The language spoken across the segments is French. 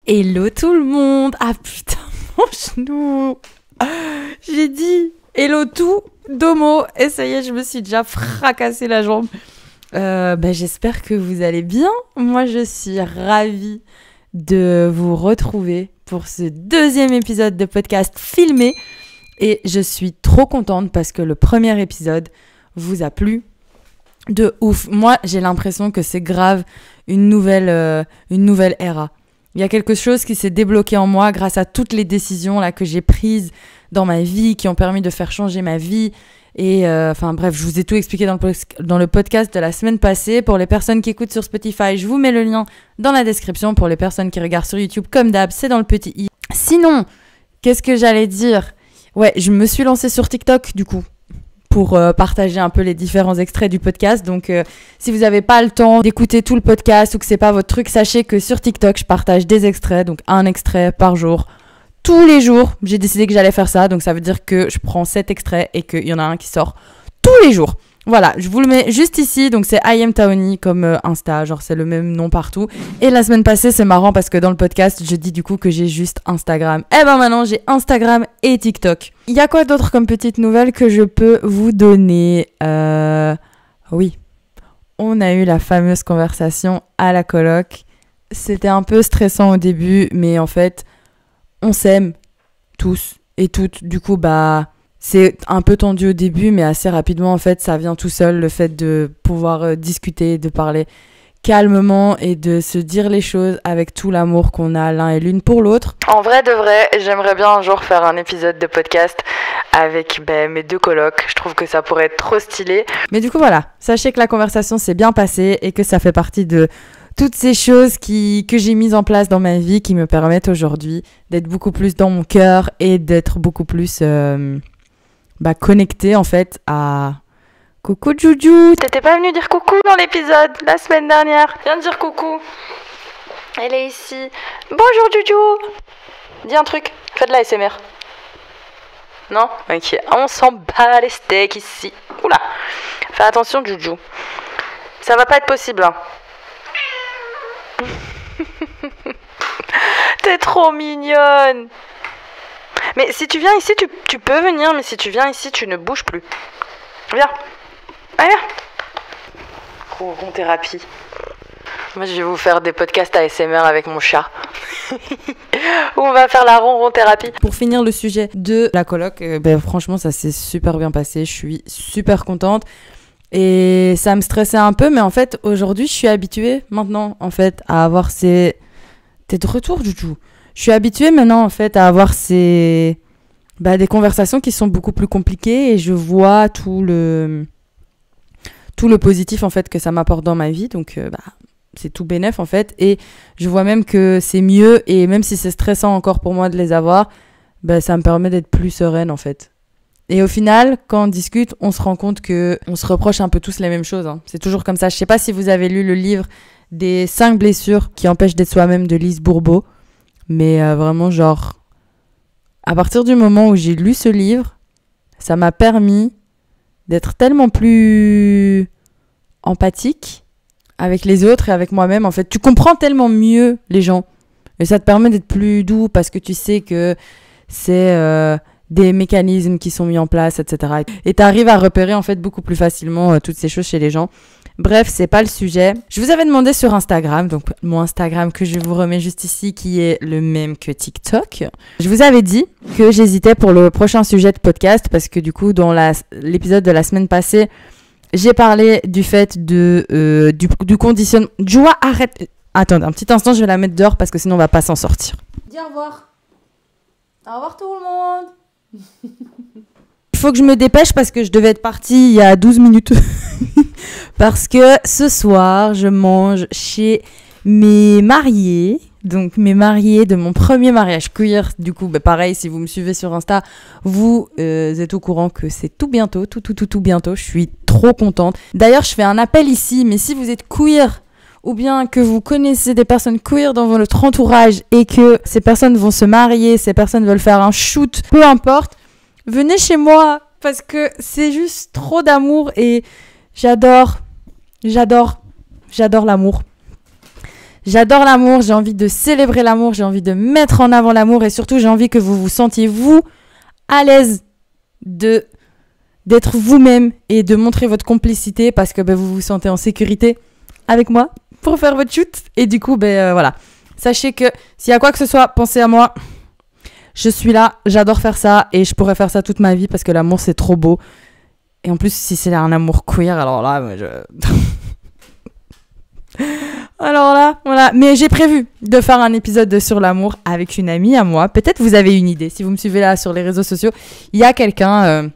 Hello tout le monde. Ah putain, mon genou. J'ai dit hello tout, domo. Et ça y est, je me suis déjà fracassé la jambe. J'espère que vous allez bien. Moi, je suis ravie de vous retrouver pour ce deuxième épisode de podcast filmé. Et je suis trop contente parce que le premier épisode vous a plu de ouf. Moi, j'ai l'impression que c'est grave une nouvelle ère. Il y a quelque chose qui s'est débloqué en moi grâce à toutes les décisions là, que j'ai prises dans ma vie, qui ont permis de faire changer ma vie. Et bref, je vous ai tout expliqué dans le podcast de la semaine passée. Pour les personnes qui écoutent sur Spotify, je vous mets le lien dans la description. Pour les personnes qui regardent sur YouTube, comme d'hab, c'est dans le petit i. Sinon, qu'est-ce que j'allais dire ? Ouais, je me suis lancée sur TikTok du coup pour partager un peu les différents extraits du podcast. Donc, si vous n'avez pas le temps d'écouter tout le podcast ou que c'est pas votre truc, sachez que sur TikTok, je partage des extraits, donc un extrait par jour. Tous les jours, j'ai décidé que j'allais faire ça, donc ça veut dire que je prends 7 extraits et qu'il y en a un qui sort tous les jours. Voilà, je vous le mets juste ici, donc c'est I am Taoni comme Insta, genre c'est le même nom partout. Et la semaine passée, c'est marrant parce que dans le podcast, je dis du coup que j'ai juste Instagram. Eh ben maintenant, j'ai Instagram et TikTok. Il y a quoi d'autre comme petite nouvelle que je peux vous donner ? Oui, on a eu la fameuse conversation à la coloc. C'était un peu stressant au début, mais en fait, on s'aime tous et toutes. Du coup, c'est un peu tendu au début, mais assez rapidement, en fait, ça vient tout seul, le fait de pouvoir discuter, de parler calmement et de se dire les choses avec tout l'amour qu'on a l'un et l'une pour l'autre. En vrai de vrai, j'aimerais bien un jour faire un épisode de podcast avec mes 2 colocs. Je trouve que ça pourrait être trop stylé. Mais du coup, voilà, sachez que la conversation s'est bien passée et que ça fait partie de toutes ces choses que j'ai mises en place dans ma vie qui me permettent aujourd'hui d'être beaucoup plus dans mon cœur et d'être beaucoup plus connectée en fait à... Coucou Joujou, t'étais pas venue dire coucou dans l'épisode la semaine dernière. Viens dire coucou. Elle est ici. Bonjour Joujou. Dis un truc, fais de la ASMR. Non ? Ok, on s'en bat les steaks ici. Oula. Fais attention Joujou. Ça va pas être possible hein. T'es trop mignonne. Mais si tu viens ici, tu peux venir, mais si tu viens ici, tu ne bouges plus. Viens. Allez, viens. Ronron-thérapie. Moi, je vais vous faire des podcasts ASMR avec mon chat. Où on va faire la ronron-thérapie. Pour finir le sujet de la coloc, franchement, ça s'est super bien passé. Je suis super contente. Et ça me stressait un peu, mais en fait, aujourd'hui, je suis habituée maintenant, en fait, à avoir ces... T'es de retour, Joujou. Je suis habituée maintenant, en fait, à avoir des conversations qui sont beaucoup plus compliquées et je vois tout le positif, en fait, que ça m'apporte dans ma vie. Donc, c'est tout bénef, en fait. Et je vois même que c'est mieux et même si c'est stressant encore pour moi de les avoir, ça me permet d'être plus sereine, en fait. Et au final, quand on discute, on se rend compte qu'on se reproche un peu tous les mêmes choses. Hein. C'est toujours comme ça. Je sais pas si vous avez lu le livre des 5 blessures qui empêchent d'être soi-même de Lise Bourbeau. Mais vraiment, genre, à partir du moment où j'ai lu ce livre, ça m'a permis d'être tellement plus empathique avec les autres et avec moi-même. En fait, tu comprends tellement mieux les gens. Et ça te permet d'être plus doux parce que tu sais que c'est... des mécanismes qui sont mis en place, etc. Et t'arrives à repérer en fait beaucoup plus facilement toutes ces choses chez les gens. Bref, c'est pas le sujet. Je vous avais demandé sur Instagram, donc mon Instagram que je vous remets juste ici, qui est le même que TikTok. Je vous avais dit que j'hésitais pour le prochain sujet de podcast parce que du coup, dans l'épisode de la semaine passée, j'ai parlé du fait du conditionnement. Joua, arrête. Attends, un petit instant, je vais la mettre dehors parce que sinon on va pas s'en sortir. Dis au revoir. Au revoir tout le monde. Il faut que je me dépêche parce que je devais être partie il y a 12 minutes. Parce que ce soir, je mange chez mes mariés. Donc mes mariés de mon premier mariage queer. Du coup, pareil, si vous me suivez sur Insta, vous êtes au courant que c'est tout bientôt, tout bientôt. Je suis trop contente. D'ailleurs, je fais un appel ici, mais si vous êtes queer ou bien que vous connaissez des personnes queer dans votre entourage et que ces personnes vont se marier, ces personnes veulent faire un shoot, peu importe, venez chez moi parce que c'est juste trop d'amour et j'adore l'amour. J'adore l'amour, j'ai envie de célébrer l'amour, j'ai envie de mettre en avant l'amour et surtout j'ai envie que vous vous sentiez vous à l'aise d'être vous-même et de montrer votre complicité parce que vous vous sentez en sécurité avec moi pour faire votre shoot. Et du coup, voilà. Sachez que s'il y a quoi que ce soit, pensez à moi. Je suis là, j'adore faire ça et je pourrais faire ça toute ma vie parce que l'amour, c'est trop beau. Et en plus, si c'est un amour queer, alors là, alors là, voilà. Mais j'ai prévu de faire un épisode sur l'amour avec une amie à moi. Peut-être vous avez une idée. Si vous me suivez là sur les réseaux sociaux, il y a quelqu'un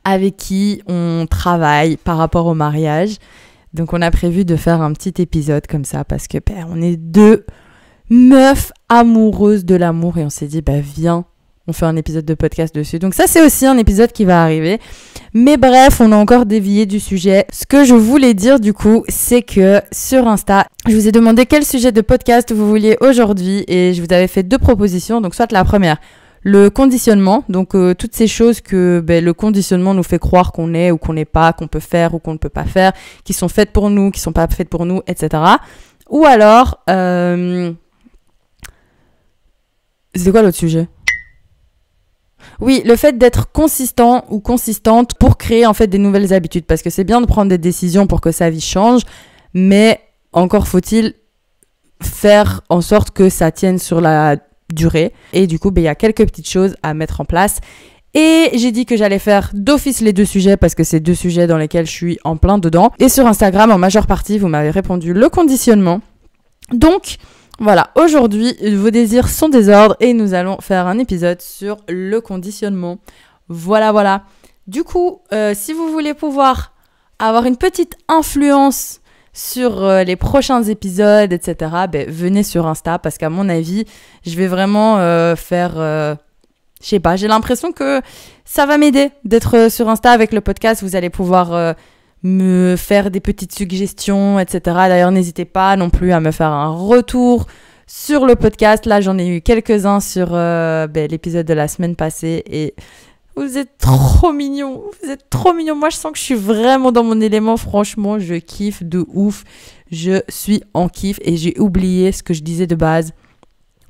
avec qui on travaille par rapport au mariage. Donc, on a prévu de faire un petit épisode comme ça parce que on est deux meuf amoureuse de l'amour et on s'est dit viens, on fait un épisode de podcast dessus. Donc ça c'est aussi un épisode qui va arriver. Mais bref, on a encore dévié du sujet. Ce que je voulais dire du coup, c'est que sur Insta, je vous ai demandé quel sujet de podcast vous vouliez aujourd'hui et je vous avais fait 2 propositions. Donc soit la première, le conditionnement, donc toutes ces choses que le conditionnement nous fait croire qu'on est ou qu'on n'est pas, qu'on peut faire ou qu'on ne peut pas faire, qui sont faites pour nous, qui sont pas faites pour nous, etc. Ou alors c'est quoi l'autre sujet ? Oui, le fait d'être consistant ou consistante pour créer en fait des nouvelles habitudes. Parce que c'est bien de prendre des décisions pour que sa vie change, mais encore faut-il faire en sorte que ça tienne sur la durée. Et du coup, il y a quelques petites choses à mettre en place. Et j'ai dit que j'allais faire d'office les 2 sujets parce que c'est 2 sujets dans lesquels je suis en plein dedans. Et sur Instagram, en majeure partie, vous m'avez répondu le conditionnement. Donc... voilà, aujourd'hui, vos désirs sont des ordres et nous allons faire un épisode sur le conditionnement. Voilà. Du coup, si vous voulez pouvoir avoir une petite influence sur les prochains épisodes, etc., venez sur Insta parce qu'à mon avis, je vais vraiment faire... je sais pas, j'ai l'impression que ça va m'aider d'être sur Insta avec le podcast. Vous allez pouvoir... me faire des petites suggestions, etc. D'ailleurs, n'hésitez pas non plus à me faire un retour sur le podcast. Là, j'en ai eu quelques-uns sur l'épisode de la semaine passée et vous êtes trop mignons. Vous êtes trop mignons. Moi, je sens que je suis vraiment dans mon élément. Franchement, je kiffe de ouf. Je suis en kiff et j'ai oublié ce que je disais de base.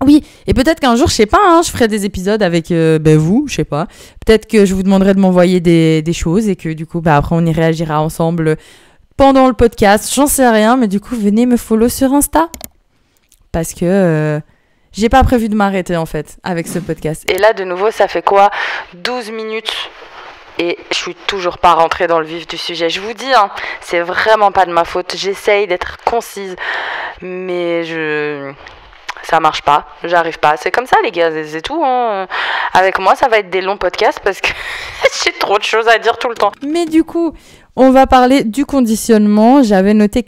Oui, et peut-être qu'un jour, je sais pas, je ferai des épisodes avec vous, je sais pas. Peut-être que je vous demanderai de m'envoyer des choses et que du coup, après, on y réagira ensemble pendant le podcast. J'en sais rien, mais du coup, venez me follow sur Insta. Parce que j'ai pas prévu de m'arrêter, en fait, avec ce podcast. Et là, de nouveau, ça fait quoi ? 12 minutes et je suis toujours pas rentrée dans le vif du sujet. Je vous dis, c'est vraiment pas de ma faute. J'essaye d'être concise, mais ça marche pas, j'arrive pas. C'est comme ça les gars, c'est tout. Avec moi, ça va être des longs podcasts parce que j'ai trop de choses à dire tout le temps. Mais du coup, on va parler du conditionnement. J'avais noté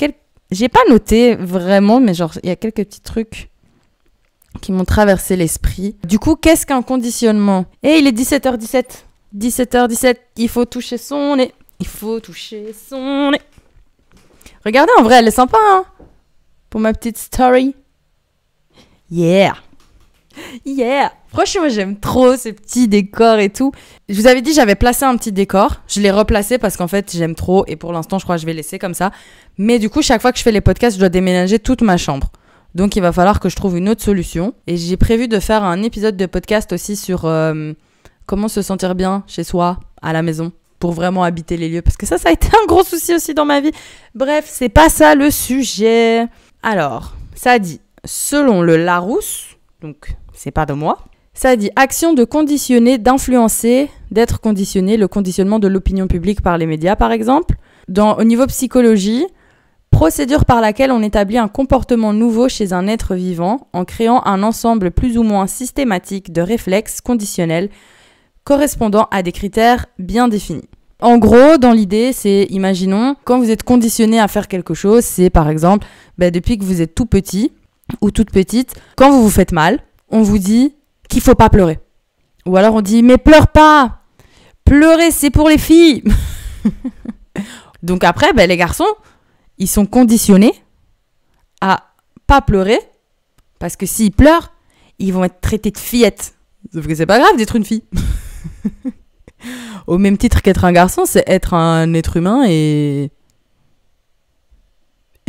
j'ai pas noté vraiment, mais genre, il y a quelques petits trucs qui m'ont traversé l'esprit. Du coup, qu'est-ce qu'un conditionnement ? Il est 17h17. 17h17, il faut toucher son nez. Il faut toucher son nez. Regardez, en vrai, elle est sympa, pour ma petite story. Yeah. Franchement, j'aime trop ces petits décors et tout. Je vous avais dit, j'avais placé un petit décor. Je l'ai replacé parce qu'en fait, j'aime trop. Et pour l'instant, je crois que je vais laisser comme ça. Mais du coup, chaque fois que je fais les podcasts, je dois déménager toute ma chambre. Donc, il va falloir que je trouve une autre solution. Et j'ai prévu de faire un épisode de podcast aussi sur comment se sentir bien chez soi, à la maison, pour vraiment habiter les lieux. Parce que ça a été un gros souci aussi dans ma vie. Bref, c'est pas ça le sujet. Alors, ça dit... selon le Larousse, donc c'est pas de moi, ça dit action de conditionner, d'influencer, d'être conditionné, le conditionnement de l'opinion publique par les médias par exemple. Au niveau psychologie, procédure par laquelle on établit un comportement nouveau chez un être vivant en créant un ensemble plus ou moins systématique de réflexes conditionnels correspondant à des critères bien définis. En gros, dans l'idée, c'est, imaginons, quand vous êtes conditionné à faire quelque chose, c'est par exemple, depuis que vous êtes tout petit, ou toute petite, quand vous vous faites mal, on vous dit qu'il faut pas pleurer. Ou alors on dit mais pleure pas. Pleurer c'est pour les filles. Donc après les garçons, ils sont conditionnés à pas pleurer parce que s'ils pleurent, ils vont être traités de fillettes. Sauf que c'est pas grave d'être une fille. Au même titre qu'être un garçon, c'est être un être humain et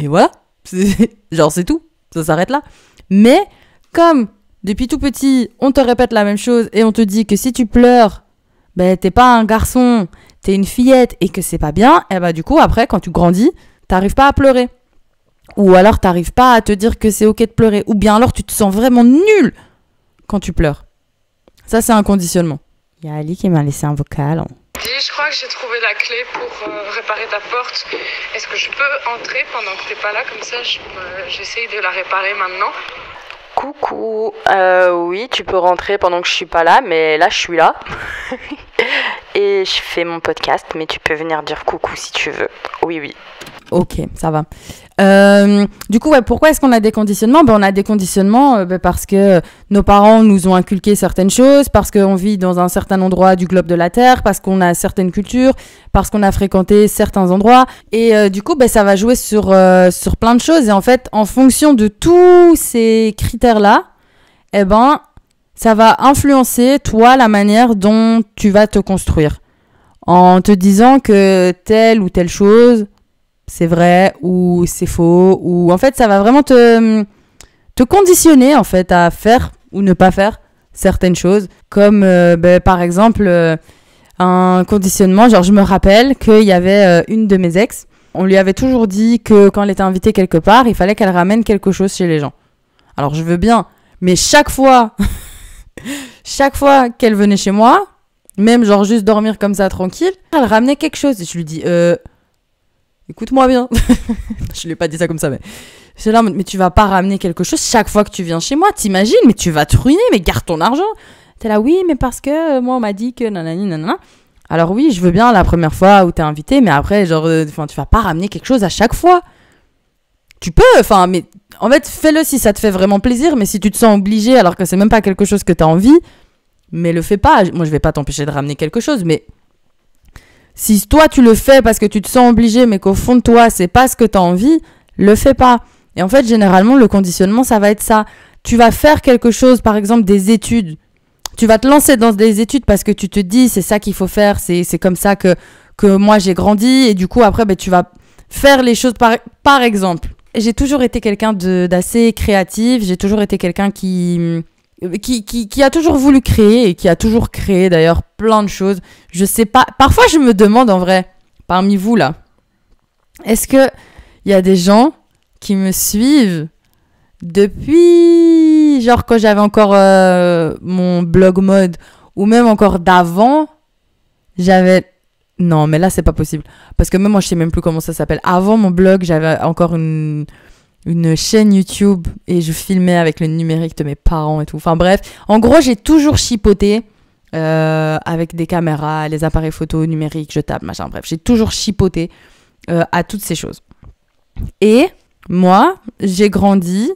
voilà. Genre c'est tout. ça s'arrête là. Mais comme depuis tout petit, on te répète la même chose et on te dit que si tu pleures, ben t'es pas un garçon, t'es une fillette et que c'est pas bien, et ben du coup après quand tu grandis, t'arrives pas à pleurer. Ou alors t'arrives pas à te dire que c'est ok de pleurer. Ou bien alors tu te sens vraiment nul quand tu pleures. Ça c'est un conditionnement. Il y a Ali qui m'a laissé un vocal. Dis, je crois que j'ai trouvé la clé pour réparer ta porte. Est-ce que je peux entrer pendant que t'es pas là? Comme ça, j'essaye de la réparer maintenant. Coucou, oui, tu peux rentrer pendant que je suis pas là, mais là, je suis là. Et je fais mon podcast, mais tu peux venir dire coucou si tu veux. Oui, oui. Ok, ça va. Du coup, ouais, pourquoi est-ce qu'on a des conditionnements? On a des conditionnements parce que nos parents nous ont inculqué certaines choses, parce qu'on vit dans un certain endroit du globe de la Terre, parce qu'on a certaines cultures, parce qu'on a fréquenté certains endroits. Et du coup, ça va jouer sur plein de choses. Et en fait, en fonction de tous ces critères-là, ça va influencer, toi, la manière dont tu vas te construire. En te disant que telle ou telle chose, c'est vrai ou c'est faux. Ou en fait, ça va vraiment te conditionner, en fait, à faire ou ne pas faire certaines choses. Comme, par exemple, un conditionnement. Genre, je me rappelle qu'il y avait une de mes ex. On lui avait toujours dit que quand elle était invitée quelque part, il fallait qu'elle ramène quelque chose chez les gens. Alors, je veux bien. Mais chaque fois qu'elle venait chez moi, même genre juste dormir comme ça tranquille, elle ramenait quelque chose. Et je lui dis, écoute-moi bien. Je lui ai pas dit ça comme ça, mais c'est là, mais tu vas pas ramener quelque chose chaque fois que tu viens chez moi, t'imagines? Mais tu vas te ruiner, mais garde ton argent. T'es là, oui, mais parce que moi on m'a dit que nanani nanana. Alors oui, je veux bien la première fois où t'es invité, mais après, genre, tu vas pas ramener quelque chose à chaque fois. Tu peux, mais en fait, fais-le si ça te fait vraiment plaisir, mais si tu te sens obligé alors que c'est même pas quelque chose que t'as envie, mais le fais pas. Moi, je vais pas t'empêcher de ramener quelque chose, mais si toi, tu le fais parce que tu te sens obligé, mais qu'au fond de toi, c'est pas ce que t'as envie, le fais pas. Et en fait, généralement, le conditionnement, ça va être ça. Tu vas faire quelque chose, par exemple, des études. Tu vas te lancer dans des études parce que tu te dis, c'est ça qu'il faut faire, c'est comme ça que moi, j'ai grandi. Et du coup, après, tu vas faire les choses par exemple. J'ai toujours été quelqu'un d'assez créatif. J'ai toujours été quelqu'un qui a toujours voulu créer et qui a toujours créé d'ailleurs plein de choses. Je sais pas, parfois je me demande en vrai, parmi vous là, est-ce que il y a des gens qui me suivent depuis genre quand j'avais encore mon blog mode ou même encore d'avant, non mais là c'est pas possible parce que même moi je sais même plus comment ça s'appelle. Avant mon blog, j'avais encore une chaîne YouTube et je filmais avec le numérique de mes parents et tout. Enfin bref, en gros, j'ai toujours chipoté avec des caméras, les appareils photo numériques, jetables, machin. Bref, j'ai toujours chipoté à toutes ces choses. Et moi, j'ai grandi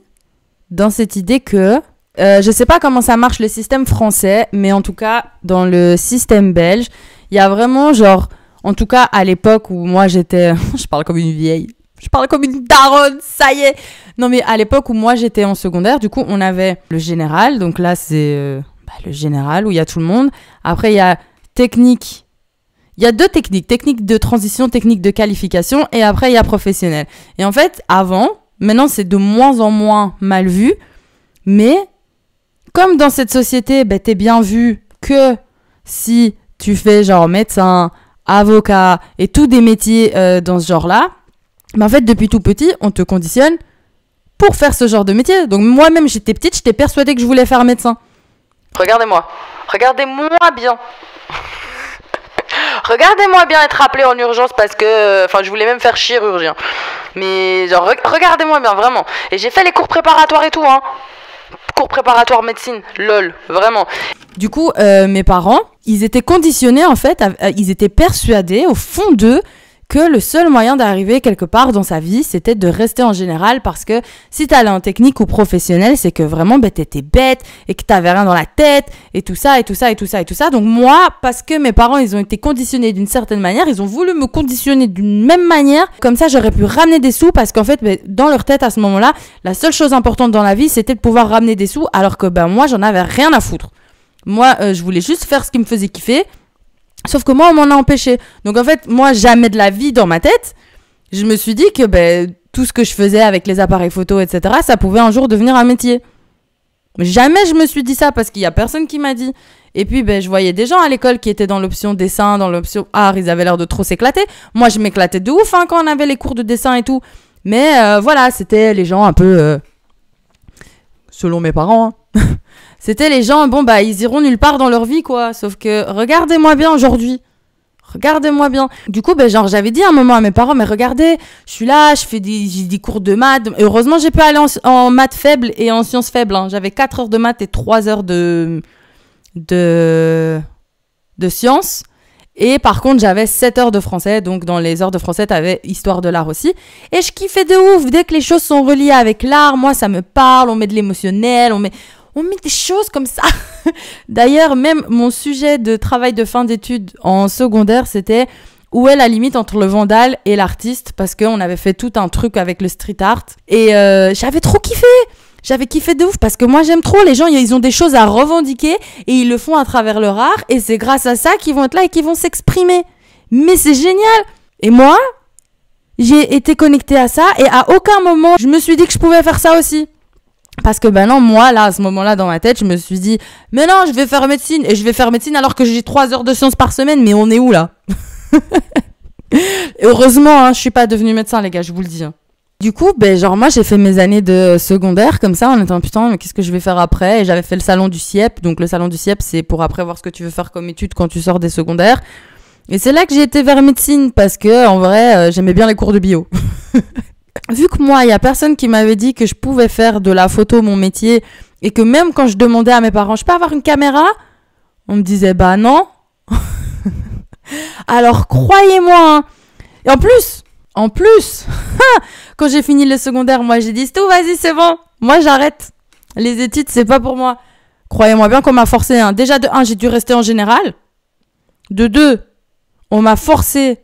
dans cette idée que je sais pas comment ça marche le système français, mais en tout cas, dans le système belge, il y a vraiment genre, en tout cas à l'époque où moi j'étais, je parle comme une vieille. Je parle comme une daronne, ça y est. Non, mais à l'époque où moi, j'étais en secondaire, du coup, on avait le général. Donc là, c'est le général où il y a tout le monde. Après, il y a technique. Il y a deux techniques. Technique de transition, technique de qualification. Et après, il y a professionnel. Et en fait, maintenant, c'est de moins en moins mal vu. Mais comme dans cette société, t'es bien vu que si tu fais genre médecin, avocat et tous des métiers dans ce genre-là, en fait, depuis tout petit, on te conditionne pour faire ce genre de métier. Donc moi-même, j'étais petite, j'étais persuadée que je voulais faire médecin. Regardez-moi bien. Regardez-moi bien être appelée en urgence parce que... je voulais même faire chirurgien. Mais genre, regardez-moi bien, vraiment. Et j'ai fait les cours préparatoires et tout, hein. Cours préparatoires médecine, lol, vraiment. Du coup, mes parents, ils étaient conditionnés, en fait, ils étaient persuadés, au fond d'eux, que le seul moyen d'arriver quelque part dans sa vie, c'était de rester en général parce que si t'allais en technique ou professionnel, c'est que vraiment t'étais bête et que t'avais rien dans la tête et tout ça et tout ça et tout ça et tout ça. Donc moi, parce que mes parents, ils ont été conditionnés d'une certaine manière, ils ont voulu me conditionner d'une même manière. Comme ça, j'aurais pu ramener des sous parce qu'en fait, dans leur tête à ce moment-là, la seule chose importante dans la vie, c'était de pouvoir ramener des sous alors que moi, j'en avais rien à foutre. Moi, je voulais juste faire ce qui me faisait kiffer. Sauf que moi, on m'en a empêché. Donc en fait, moi, jamais de la vie dans ma tête, je me suis dit que tout ce que je faisais avec les appareils photo, etc., ça pouvait un jour devenir un métier. Jamais je me suis dit ça parce qu'il y a personne qui m'a dit. Et puis, je voyais des gens à l'école qui étaient dans l'option dessin, dans l'option art, ils avaient l'air de trop s'éclater. Moi, je m'éclatais de ouf quand on avait les cours de dessin et tout. Mais voilà, c'était les gens un peu... selon mes parents, hein. C'était les gens, ils iront nulle part dans leur vie, quoi. Sauf que, regardez-moi bien aujourd'hui. Regardez-moi bien. Du coup, j'avais dit à un moment à mes parents, mais regardez, je suis là, j'ai des cours de maths. Heureusement, j'ai pu aller en maths faibles et en sciences faibles. Hein. J'avais 4 heures de maths et 3 heures de sciences. Et par contre, j'avais 7 heures de français. Donc, dans les heures de français, t'avais histoire de l'art aussi. Et je kiffais de ouf. Dès que les choses sont reliées avec l'art, moi, ça me parle. On met de l'émotionnel, on met des choses comme ça. D'ailleurs, même mon sujet de travail de fin d'études en secondaire, c'était où est la limite entre le vandale et l'artiste, parce qu'on avait fait tout un truc avec le street art. Et j'avais trop kiffé. J'avais kiffé de ouf parce que moi j'aime trop les gens, ils ont des choses à revendiquer et ils le font à travers leur art et c'est grâce à ça qu'ils vont être là et qu'ils vont s'exprimer. Mais c'est génial. Et moi, j'ai été connectée à ça et à aucun moment je me suis dit que je pouvais faire ça aussi. Parce que non, moi là, à ce moment-là dans ma tête, je me suis dit mais non, je vais faire médecine et je vais faire médecine alors que j'ai 3 heures de sciences par semaine, mais on est où là? Heureusement, je suis pas devenue médecin les gars, je vous le dis. Du coup, moi, j'ai fait mes années de secondaire comme ça, en étant putain, mais qu'est-ce que je vais faire après? Et j'avais fait le salon du CIEP. Donc, le salon du CIEP, c'est pour après voir ce que tu veux faire comme études quand tu sors des secondaires. Et c'est là que j'ai été vers médecine parce que, en vrai, j'aimais bien les cours de bio. Vu que moi, il y a personne qui m'avait dit que je pouvais faire de la photo mon métier et que même quand je demandais à mes parents, je peux avoir une caméra? On me disait, non. Alors, croyez-moi, hein. Et en plus, quand j'ai fini le secondaire, moi j'ai dit c'est tout, vas-y, c'est bon. Moi j'arrête. Les études, c'est pas pour moi. Croyez-moi bien qu'on m'a forcé. Hein. Déjà, de 1, j'ai dû rester en général. De 2, on m'a forcé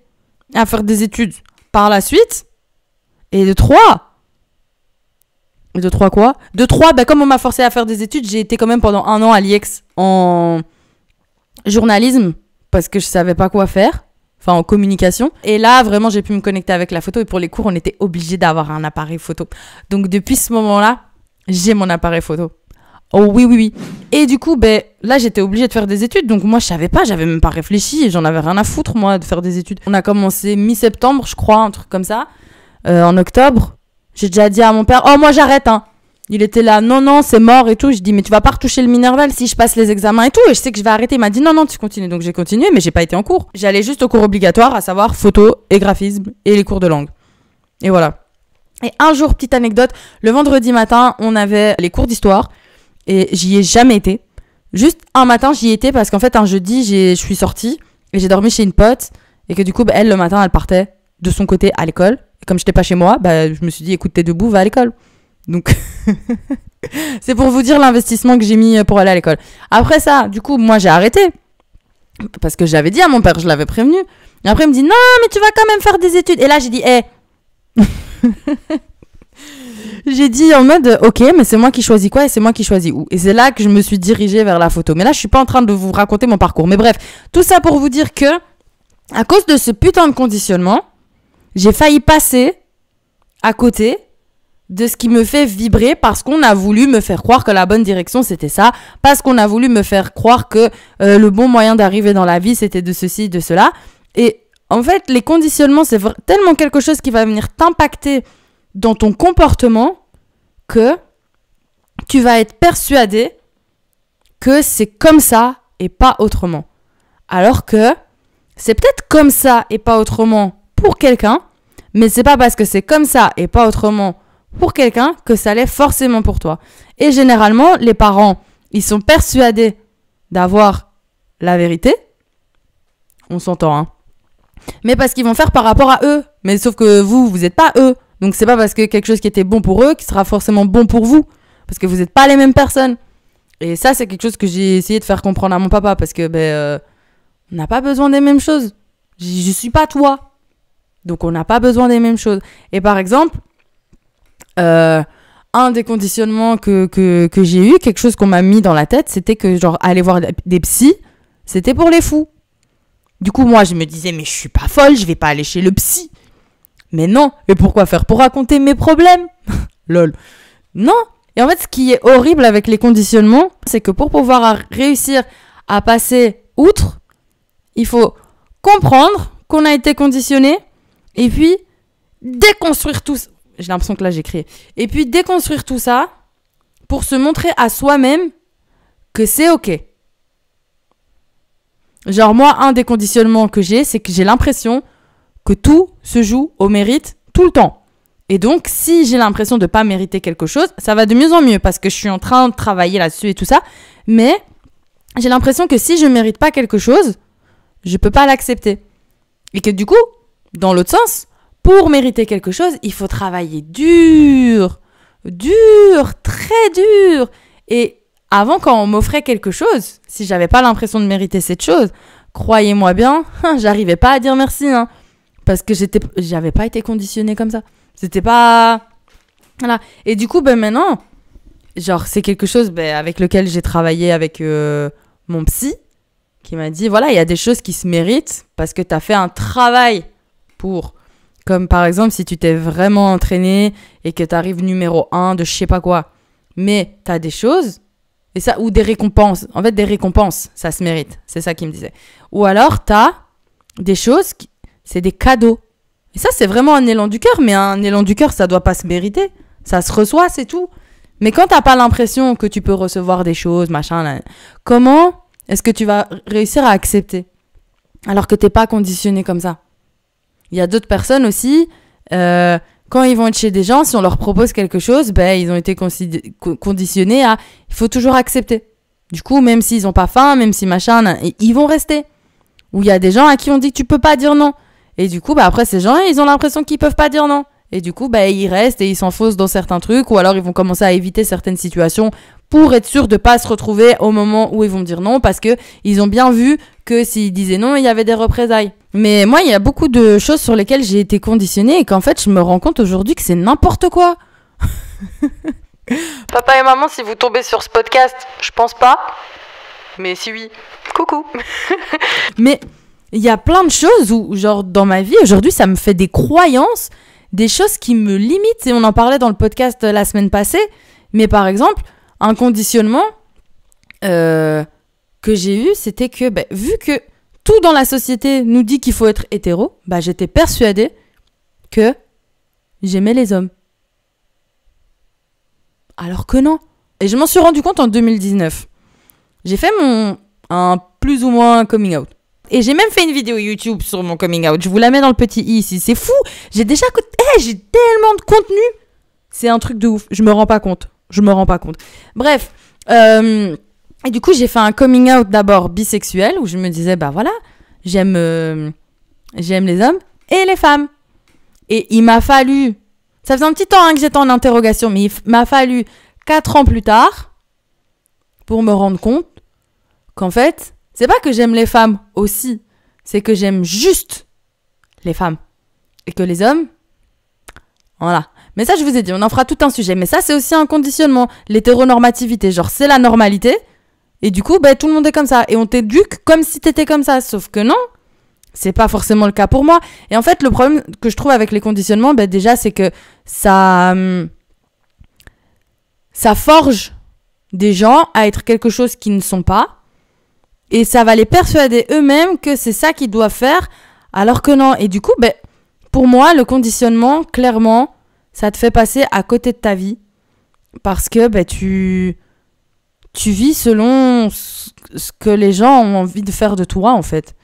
à faire des études par la suite. Et de 3... De 3 quoi? De 3, comme on m'a forcé à faire des études, j'ai été quand même pendant 1 an à l'IEX en journalisme parce que je savais pas quoi faire. Enfin, en communication. Et là, vraiment, j'ai pu me connecter avec la photo. Et pour les cours, on était obligé d'avoir un appareil photo. Donc, depuis ce moment-là, j'ai mon appareil photo. Oh oui. Et du coup, là, j'étais obligée de faire des études. Donc, moi, je savais pas, j'avais même pas réfléchi. J'en avais rien à foutre, moi, de faire des études. On a commencé mi-septembre, je crois, un truc comme ça. En octobre, j'ai déjà dit à mon père, oh, moi, j'arrête, hein. Il était là, non, c'est mort et tout. Je dis, mais tu vas pas retoucher le Minerval si je passe les examens et tout. Et je sais que je vais arrêter. Il m'a dit, non, tu continues. Donc j'ai continué, mais j'ai pas été en cours. J'allais juste aux cours obligatoires, à savoir photo et graphisme et les cours de langue. Et voilà. Et un jour, petite anecdote, le vendredi matin, on avait les cours d'histoire et j'y ai jamais été. Juste un matin, j'y étais parce qu'en fait, un jeudi, je suis sortie et j'ai dormi chez une pote et que du coup, elle, le matin, elle partait de son côté à l'école. Et comme j'étais pas chez moi, je me suis dit, écoute, t'es debout, va à l'école. Donc, c'est pour vous dire l'investissement que j'ai mis pour aller à l'école. Après ça, du coup, moi, j'ai arrêté. Parce que j'avais dit à mon père, je l'avais prévenu. Et après, il me dit, non, mais tu vas quand même faire des études. Et là, j'ai dit, j'ai dit en mode, ok, mais c'est moi qui choisis quoi et c'est moi qui choisis où. Et c'est là que je me suis dirigée vers la photo. Mais là, je suis pas en train de vous raconter mon parcours. Mais bref, tout ça pour vous dire que, à cause de ce putain de conditionnement, j'ai failli passer à côté de ce qui me fait vibrer parce qu'on a voulu me faire croire que la bonne direction c'était ça, parce qu'on a voulu me faire croire que le bon moyen d'arriver dans la vie c'était de ceci, de cela. Et en fait, les conditionnements, c'est tellement quelque chose qui va venir t'impacter dans ton comportement que tu vas être persuadé que c'est comme ça et pas autrement. Alors que c'est peut-être comme ça et pas autrement pour quelqu'un, mais c'est pas parce que c'est comme ça et pas autrement pour quelqu'un que ça l'est forcément pour toi. Et généralement, les parents, ils sont persuadés d'avoir la vérité. On s'entend, hein. Mais parce qu'ils vont faire par rapport à eux. Mais sauf que vous n'êtes pas eux. Donc c'est pas parce que quelque chose qui était bon pour eux qui sera forcément bon pour vous. Parce que vous n'êtes pas les mêmes personnes. Et ça, c'est quelque chose que j'ai essayé de faire comprendre à mon papa. Parce que, on n'a pas besoin des mêmes choses. Je suis pas toi. Donc on n'a pas besoin des mêmes choses. Et par exemple, un des conditionnements que j'ai eu, quelque chose qu'on m'a mis dans la tête, c'était que genre aller voir des psys, c'était pour les fous. Du coup, moi, je me disais, mais je suis pas folle, je vais pas aller chez le psy. Mais non. Et pourquoi faire? Pour raconter mes problèmes? Lol. Non. Et en fait, ce qui est horrible avec les conditionnements, c'est que pour pouvoir réussir à passer outre, il faut comprendre qu'on a été conditionné et puis déconstruire tout ça. J'ai l'impression que là, j'ai crié. Et puis déconstruire tout ça pour se montrer à soi-même que c'est OK. Genre, moi, un des conditionnements que j'ai, c'est que j'ai l'impression que tout se joue au mérite tout le temps. Et donc, si j'ai l'impression de ne pas mériter quelque chose, ça va de mieux en mieux parce que je suis en train de travailler là-dessus et tout ça. Mais j'ai l'impression que si je ne mérite pas quelque chose, je ne peux pas l'accepter. Et que du coup, dans l'autre sens, pour mériter quelque chose, il faut travailler dur, très dur. Et avant, quand on m'offrait quelque chose, si j'avais pas l'impression de mériter cette chose, croyez-moi bien, j'arrivais pas à dire merci, hein, parce que j'avais pas été conditionnée comme ça. C'était pas... Voilà. Et du coup, maintenant, genre, c'est quelque chose avec lequel j'ai travaillé avec mon psy, qui m'a dit, voilà, il y a des choses qui se méritent parce que t'as fait un travail pour... Comme par exemple, si tu t'es vraiment entraîné et que t'arrives numéro 1 de je sais pas quoi. Mais t'as des choses... Et ça, ou des récompenses. En fait, des récompenses, ça se mérite. C'est ça qu'il me disait. Ou alors, t'as des choses, c'est des cadeaux. Et ça, c'est vraiment un élan du cœur. Mais un élan du cœur, ça doit pas se mériter. Ça se reçoit, c'est tout. Mais quand t'as pas l'impression que tu peux recevoir des choses, machin, là, comment est-ce que tu vas réussir à accepter alors que t'es pas conditionné comme ça? Il y a d'autres personnes aussi... quand ils vont être chez des gens, si on leur propose quelque chose, ils ont été conditionnés à... Il faut toujours accepter. Du coup, même s'ils n'ont pas faim, même si machin, ils vont rester. Ou il y a des gens à qui on dit que tu peux pas dire non. Et du coup, après, ces gens, ils ont l'impression qu'ils peuvent pas dire non. Et du coup, ils restent et ils s'enfoncent dans certains trucs. Ou alors, ils vont commencer à éviter certaines situations pour être sûr de pas se retrouver au moment où ils vont dire non. Parce qu'ils ont bien vu que s'ils disaient non, il y avait des représailles. Mais moi, il y a beaucoup de choses sur lesquelles j'ai été conditionnée et qu'en fait, je me rends compte aujourd'hui que c'est n'importe quoi. Papa et maman, si vous tombez sur ce podcast, je pense pas. Mais si oui, coucou. Mais il y a plein de choses où, genre, dans ma vie, aujourd'hui, ça me fait des croyances, des choses qui me limitent. Et on en parlait dans le podcast la semaine passée. Mais par exemple, un conditionnement que j'ai eu, c'était que, vu que tout dans la société nous dit qu'il faut être hétéro, j'étais persuadée que j'aimais les hommes. Alors que non. Et je m'en suis rendu compte en 2019. J'ai fait un plus ou moins coming out. Et j'ai même fait une vidéo YouTube sur mon coming out. Je vous la mets dans le petit i ici. C'est fou. J'ai tellement de contenu. C'est un truc de ouf. Je me rends pas compte. Bref. Et du coup, j'ai fait un coming out d'abord bisexuel où je me disais, voilà, j'aime les hommes et les femmes. Et il m'a fallu, ça faisait un petit temps que j'étais en interrogation, mais il m'a fallu 4 ans plus tard pour me rendre compte qu'en fait, c'est pas que j'aime les femmes aussi, c'est que j'aime juste les femmes. Et que les hommes, voilà. Mais ça, je vous ai dit, on en fera tout un sujet. Mais ça, c'est aussi un conditionnement, l'hétéronormativité. Genre, c'est la normalité. Et du coup, tout le monde est comme ça. Et on t'éduque comme si t'étais comme ça. Sauf que non, c'est pas forcément le cas pour moi. Et en fait, le problème que je trouve avec les conditionnements, déjà, c'est que ça forge des gens à être quelque chose qu'ils ne sont pas. Et ça va les persuader eux-mêmes que c'est ça qu'ils doivent faire, alors que non. Et du coup, pour moi, le conditionnement, clairement, ça te fait passer à côté de ta vie. Parce que tu vis selon ce que les gens ont envie de faire de toi, en fait.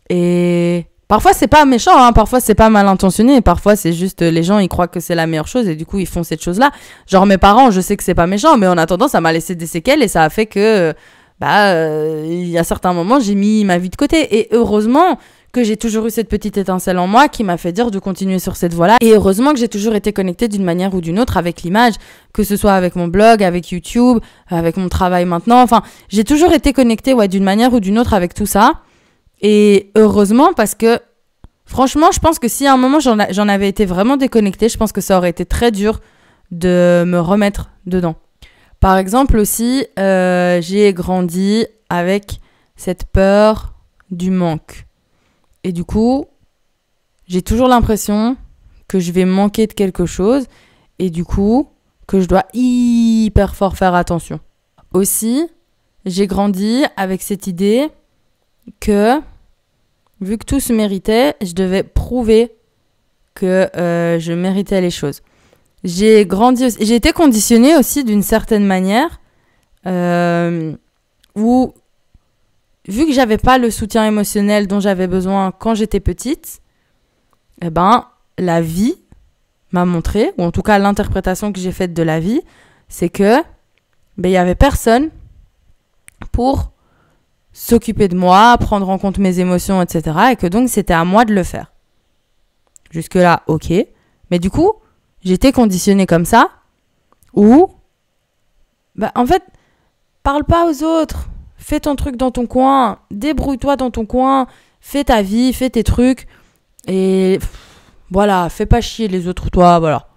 Et parfois, c'est pas méchant, hein, parfois, c'est pas mal intentionné, parfois, c'est juste les gens, ils croient que c'est la meilleure chose et du coup, ils font cette chose-là. Genre, mes parents, je sais que c'est pas méchant, mais en attendant, ça m'a laissé des séquelles et ça a fait que, il y a certains moments, j'ai mis ma vie de côté. Et heureusement que j'ai toujours eu cette petite étincelle en moi qui m'a fait dire de continuer sur cette voie-là. Et heureusement que j'ai toujours été connectée d'une manière ou d'une autre avec l'image, que ce soit avec mon blog, avec YouTube, avec mon travail maintenant. Enfin, j'ai toujours été connectée d'une manière ou d'une autre avec tout ça. Et heureusement parce que, franchement, je pense que si à un moment j'en avais été vraiment déconnectée, je pense que ça aurait été très dur de me remettre dedans. Par exemple aussi, j'ai grandi avec cette peur du manque. Et du coup, j'ai toujours l'impression que je vais manquer de quelque chose et du coup, que je dois hyper fort faire attention. Aussi, j'ai grandi avec cette idée que, vu que tout se méritait, je devais prouver que je méritais les choses. J'ai été conditionnée aussi d'une certaine manière où, vu que j'avais pas le soutien émotionnel dont j'avais besoin quand j'étais petite, eh ben, la vie m'a montré, ou en tout cas l'interprétation que j'ai faite de la vie, c'est que il y avait personne pour s'occuper de moi, prendre en compte mes émotions, etc. Et que donc c'était à moi de le faire. Jusque-là, ok. Mais du coup, j'étais conditionnée comme ça, où, en fait, parle pas aux autres. Fais ton truc dans ton coin, débrouille-toi dans ton coin, fais ta vie, fais tes trucs, et voilà, fais pas chier les autres, toi, voilà.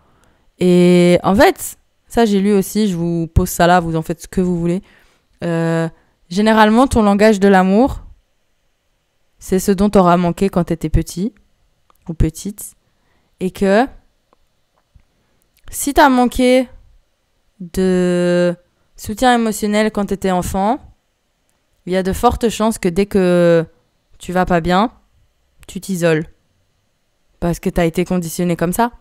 Et en fait, ça j'ai lu aussi, je vous pose ça là, vous en faites ce que vous voulez. Généralement, ton langage de l'amour, c'est ce dont t'auras manqué quand t'étais petit ou petite, et que si t'as manqué de soutien émotionnel quand t'étais enfant, il y a de fortes chances que dès que tu vas pas bien, tu t'isoles. Parce que t'as été conditionné comme ça.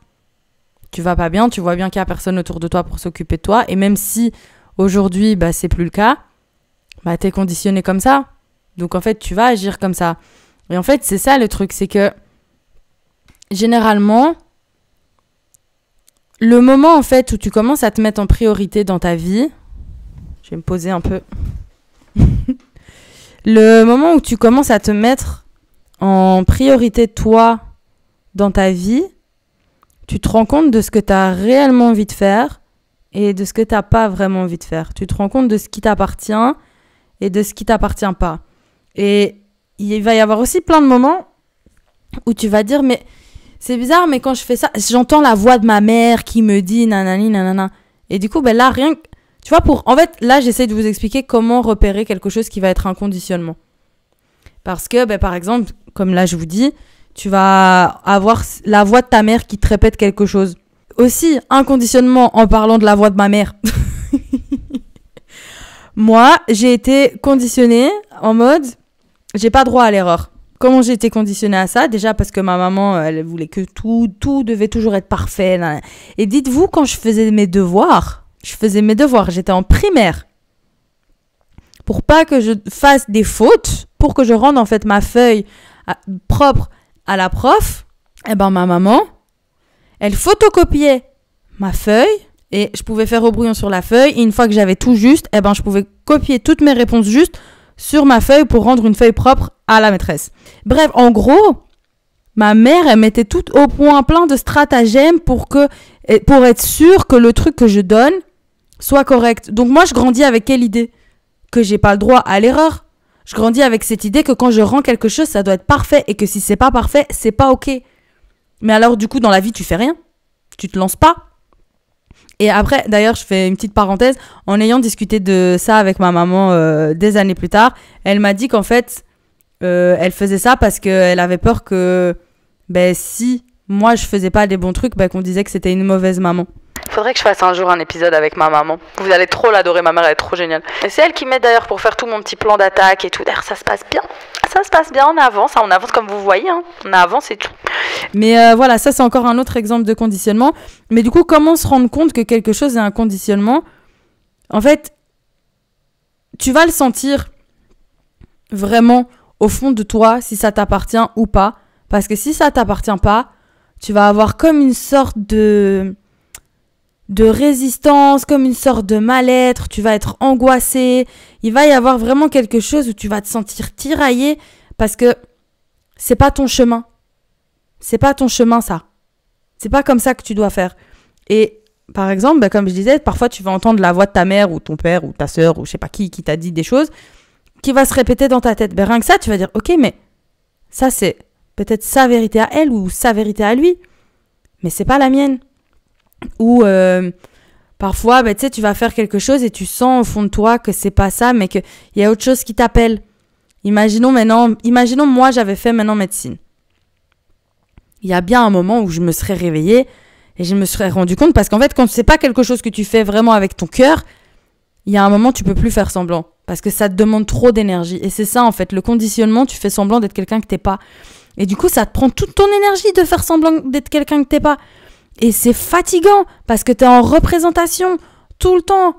Tu vas pas bien, tu vois bien qu'il y a personne autour de toi pour s'occuper de toi. Et même si aujourd'hui, c'est plus le cas, t'es conditionné comme ça. Donc en fait, tu vas agir comme ça. Et en fait, c'est ça le truc, c'est que généralement, le moment en fait où tu commences à te mettre en priorité dans ta vie, je vais me poser un peu... Le moment où tu commences à te mettre en priorité toi dans ta vie, tu te rends compte de ce que tu as réellement envie de faire et de ce que tu n'as pas vraiment envie de faire. Tu te rends compte de ce qui t'appartient et de ce qui t'appartient pas. Et il va y avoir aussi plein de moments où tu vas dire, mais c'est bizarre, mais quand je fais ça, j'entends la voix de ma mère qui me dit nanani nanana. Et du coup, là, rien que... Tu vois, en fait, là, j'essaie de vous expliquer comment repérer quelque chose qui va être un conditionnement. Parce que, par exemple, comme là, je vous dis, tu vas avoir la voix de ta mère qui te répète quelque chose. Aussi, un conditionnement en parlant de la voix de ma mère. Moi, j'ai été conditionnée en mode, j'ai pas droit à l'erreur. Comment j'ai été conditionnée à ça ? Déjà parce que ma maman, elle voulait que tout devait toujours être parfait. Et dites-vous, quand je faisais mes devoirs, j'étais en primaire. Pour pas que je fasse des fautes, pour que je rende en fait ma feuille propre à la prof, ma maman, elle photocopiait ma feuille et je pouvais faire au brouillon sur la feuille. Et une fois que j'avais tout juste, je pouvais copier toutes mes réponses justes sur ma feuille pour rendre une feuille propre à la maîtresse. Bref, en gros, ma mère, elle mettait tout au point, plein de stratagèmes pour être sûre que le truc que je donne soit correct. Donc moi, je grandis avec quelle idée ? Que j'ai pas le droit à l'erreur. Je grandis avec cette idée que quand je rends quelque chose, ça doit être parfait et que si c'est pas parfait, c'est pas ok. Mais alors du coup, dans la vie, tu fais rien. Tu te lances pas. Et après, d'ailleurs, je fais une petite parenthèse. En ayant discuté de ça avec ma maman des années plus tard, elle m'a dit qu'en fait, elle faisait ça parce qu'elle avait peur que si moi, je faisais pas des bons trucs, qu'on disait que c'était une mauvaise maman. Faudrait que je fasse un jour un épisode avec ma maman. Vous allez trop l'adorer, ma mère elle est trop géniale. Et c'est elle qui m'aide d'ailleurs pour faire tout mon petit plan d'attaque et tout. D'ailleurs ça se passe bien. On avance comme vous voyez. On avance et tout. Mais voilà, ça c'est encore un autre exemple de conditionnement. Mais du coup, comment se rendre compte que quelque chose est un conditionnement ? En fait, tu vas le sentir vraiment au fond de toi si ça t'appartient ou pas. Parce que si ça t'appartient pas, tu vas avoir comme une sorte de résistance, comme une sorte de mal-être, tu vas être angoissé, il va y avoir vraiment quelque chose où tu vas te sentir tiraillé parce que c'est pas ton chemin. C'est pas ton chemin, ça. C'est pas comme ça que tu dois faire. Et par exemple, comme je disais, parfois tu vas entendre la voix de ta mère ou ton père ou ta sœur ou je sais pas qui t'a dit des choses qui va se répéter dans ta tête. Rien que ça, tu vas dire, ok, mais ça c'est peut-être sa vérité à elle ou sa vérité à lui, mais c'est pas la mienne. Ou parfois, tu vas faire quelque chose et tu sens au fond de toi que c'est pas ça, mais qu'il y a autre chose qui t'appelle. Imaginons moi, j'avais fait maintenant médecine. il y a bien un moment où je me serais réveillée et je me serais rendu compte, parce qu'en fait, quand c'est pas quelque chose que tu fais vraiment avec ton cœur, il y a un moment, tu peux plus faire semblant, parce que ça te demande trop d'énergie. Et c'est ça, en fait, le conditionnement, tu fais semblant d'être quelqu'un que t'es pas. Et du coup, ça te prend toute ton énergie de faire semblant d'être quelqu'un que t'es pas. Et c'est fatigant, parce que t'es en représentation tout le temps.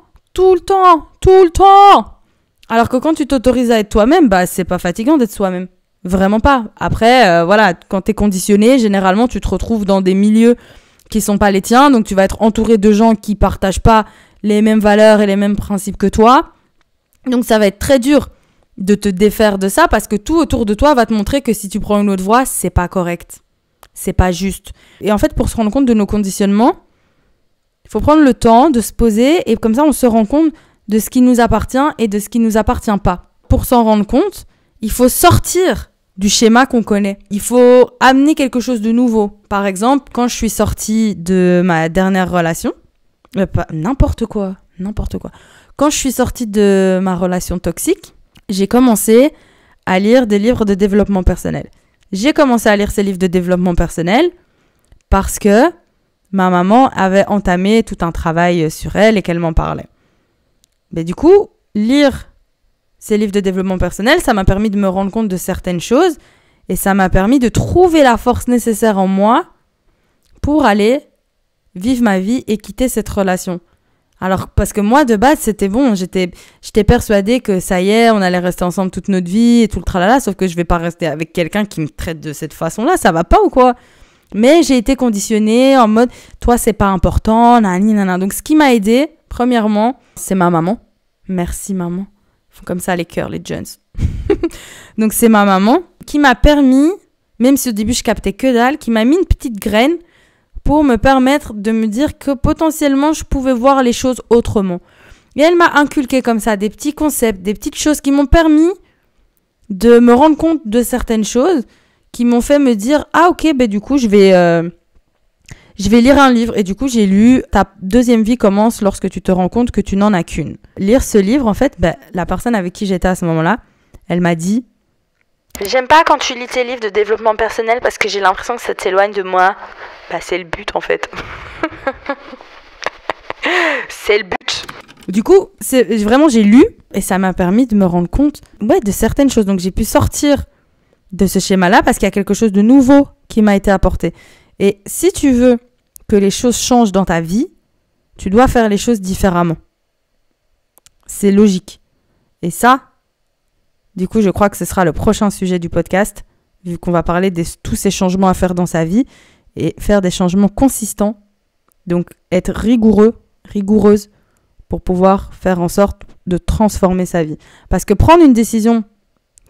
Alors que quand tu t'autorises à être toi-même, bah, c'est pas fatigant d'être soi-même. Vraiment pas. Après, voilà, quand t'es conditionné, généralement, tu te retrouves dans des milieux qui sont pas les tiens, donc tu vas être entouré de gens qui partagent pas les mêmes valeurs et les mêmes principes que toi. Donc ça va être très dur de te défaire de ça, parce que tout autour de toi va te montrer que si tu prends une autre voie, c'est pas correct. C'est pas juste. Et en fait, pour se rendre compte de nos conditionnements, il faut prendre le temps de se poser, et comme ça, on se rend compte de ce qui nous appartient et de ce qui nous appartient pas. Pour s'en rendre compte, il faut sortir du schéma qu'on connaît. Il faut amener quelque chose de nouveau. Par exemple, quand je suis sortie de ma dernière relation, n'importe quoi. Quand je suis sortie de ma relation toxique, j'ai commencé à lire des livres de développement personnel. J'ai commencé à lire ces livres de développement personnel parce que ma maman avait entamé tout un travail sur elle et qu'elle m'en parlait. Mais du coup, lire ces livres de développement personnel, ça m'a permis de me rendre compte de certaines choses et ça m'a permis de trouver la force nécessaire en moi pour aller vivre ma vie et quitter cette relation. Alors, parce que moi, de base, c'était bon. J'étais persuadée que ça y est, on allait rester ensemble toute notre vie et tout le tralala, sauf que je vais pas rester avec quelqu'un qui me traite de cette façon-là. Ça va pas ou quoi? Mais j'ai été conditionnée en mode, toi, c'est pas important, nanani, nanana. Donc, ce qui m'a aidée, premièrement, c'est ma maman. Merci, maman. Ils font comme ça les cœurs, les Jones. Donc, c'est ma maman qui m'a permis, même si au début, je captais que dalle, qui m'a mis une petite graine pour me permettre de me dire que potentiellement, je pouvais voir les choses autrement. Et elle m'a inculqué comme ça des petits concepts, des petites choses qui m'ont permis de me rendre compte de certaines choses, qui m'ont fait me dire « Ah ok, ben du coup, je vais lire un livre. » Et du coup, j'ai lu « Ta deuxième vie commence lorsque tu te rends compte que tu n'en as qu'une. » Lire ce livre, en fait, la personne avec qui j'étais à ce moment-là, elle m'a dit « J'aime pas quand tu lis tes livres de développement personnel parce que j'ai l'impression que ça t'éloigne de moi. » Bah, c'est le but, en fait. C'est le but. Du coup, j'ai lu et ça m'a permis de me rendre compte de certaines choses. Donc, j'ai pu sortir de ce schéma-là parce qu'il y a quelque chose de nouveau qui m'a été apporté. Et si tu veux que les choses changent dans ta vie, tu dois faire les choses différemment. C'est logique. Et ça, du coup, je crois que ce sera le prochain sujet du podcast, vu qu'on va parler de tous ces changements à faire dans sa vie et faire des changements consistants. Donc, être rigoureuse pour pouvoir faire en sorte de transformer sa vie. Parce que prendre une décision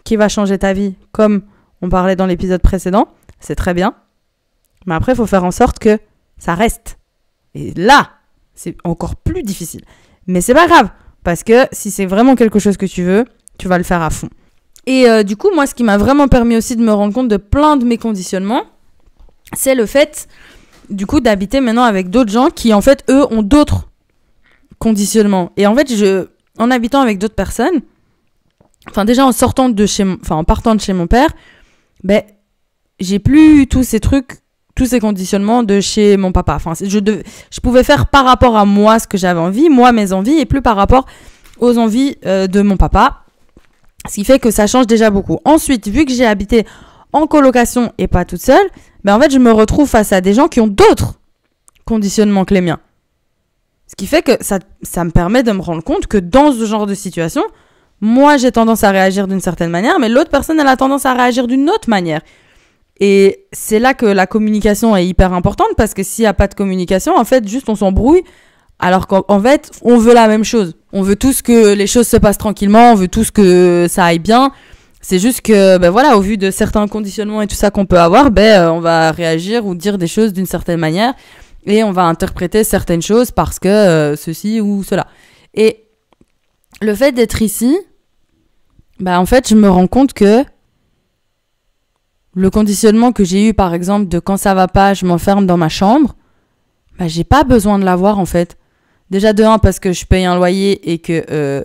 qui va changer ta vie, comme on parlait dans l'épisode précédent, c'est très bien. Mais après, il faut faire en sorte que ça reste. Et là, c'est encore plus difficile. Mais c'est pas grave, parce que si c'est vraiment quelque chose que tu veux, tu vas le faire à fond. Et du coup, moi, ce qui m'a vraiment permis aussi de me rendre compte de plein de mes conditionnements, c'est le fait, du coup, d'habiter maintenant avec d'autres gens qui, en fait, eux, ont d'autres conditionnements. Et en fait, en habitant avec d'autres personnes, enfin, déjà, en partant de chez mon père, j'ai plus tous ces trucs, tous ces conditionnements de chez mon papa. Enfin, je pouvais faire par rapport à moi ce que j'avais envie, moi, mes envies, et plus par rapport aux envies de mon papa. Ce qui fait que ça change déjà beaucoup. Ensuite, vu que j'ai habité en colocation et pas toute seule, en fait, je me retrouve face à des gens qui ont d'autres conditionnements que les miens. Ce qui fait que ça me permet de me rendre compte que dans ce genre de situation, moi, j'ai tendance à réagir d'une certaine manière, mais l'autre personne, elle a tendance à réagir d'une autre manière. Et c'est là que la communication est hyper importante, parce que s'il n'y a pas de communication, en fait, juste on s'embrouille, alors qu'en fait, on veut la même chose. On veut tous que les choses se passent tranquillement, on veut tous que ça aille bien. C'est juste que, au vu de certains conditionnements et tout ça qu'on peut avoir, on va réagir ou dire des choses d'une certaine manière et on va interpréter certaines choses parce que ceci ou cela. Et le fait d'être ici, en fait, je me rends compte que le conditionnement que j'ai eu, par exemple, de quand ça va pas, je m'enferme dans ma chambre, j'ai pas besoin de l'avoir, en fait. Déjà, de un, parce que je paye un loyer et que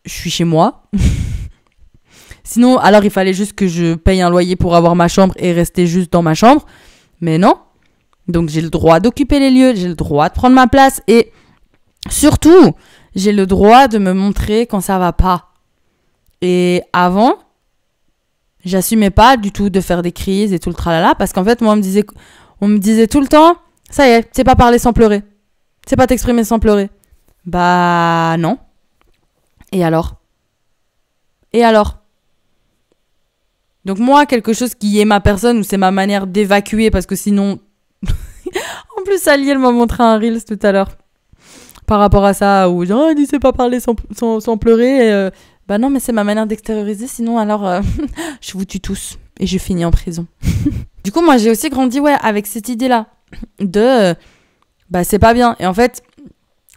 je suis chez moi. Sinon, alors il fallait juste que je paye un loyer pour avoir ma chambre et rester juste dans ma chambre. Mais non. Donc j'ai le droit d'occuper les lieux, j'ai le droit de prendre ma place et surtout, j'ai le droit de me montrer quand ça va pas. Et avant, j'assumais pas du tout de faire des crises et tout le tralala parce qu'en fait, moi, on me disait tout le temps, ça y est, c'est pas parler sans pleurer. C'est pas t'exprimer sans pleurer. Bah non. Et alors ? Donc moi, quelque chose qui est ma personne ou c'est ma manière d'évacuer parce que sinon... En plus, Aliel m'a montré un Reels tout à l'heure par rapport à ça où genre, il sait pas parler sans pleurer. Bah non, mais c'est ma manière d'extérioriser, sinon alors je vous tue tous et je finis en prison. Du coup, moi j'ai aussi grandi avec cette idée-là de bah c'est pas bien. Et en fait,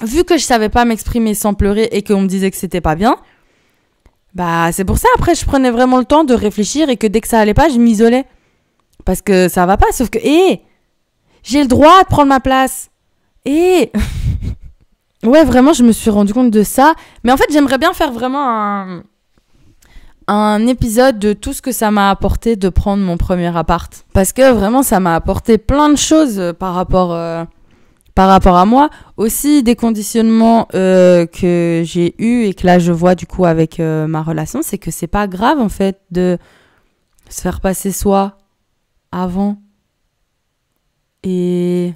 vu que je savais pas m'exprimer sans pleurer et qu'on me disait que c'était pas bien, bah c'est pour ça après je prenais vraiment le temps de réfléchir et que dès que ça allait pas, je m'isolais. Parce que ça va pas, sauf que j'ai le droit de prendre ma place. Ouais, vraiment, je me suis rendu compte de ça. Mais en fait, j'aimerais bien faire vraiment un épisode de tout ce que ça m'a apporté de prendre mon premier appart. Parce que vraiment, ça m'a apporté plein de choses par rapport à moi. Aussi, des conditionnements que j'ai eus et que là, je vois du coup avec ma relation, c'est que c'est pas grave en fait de se faire passer soi avant. Et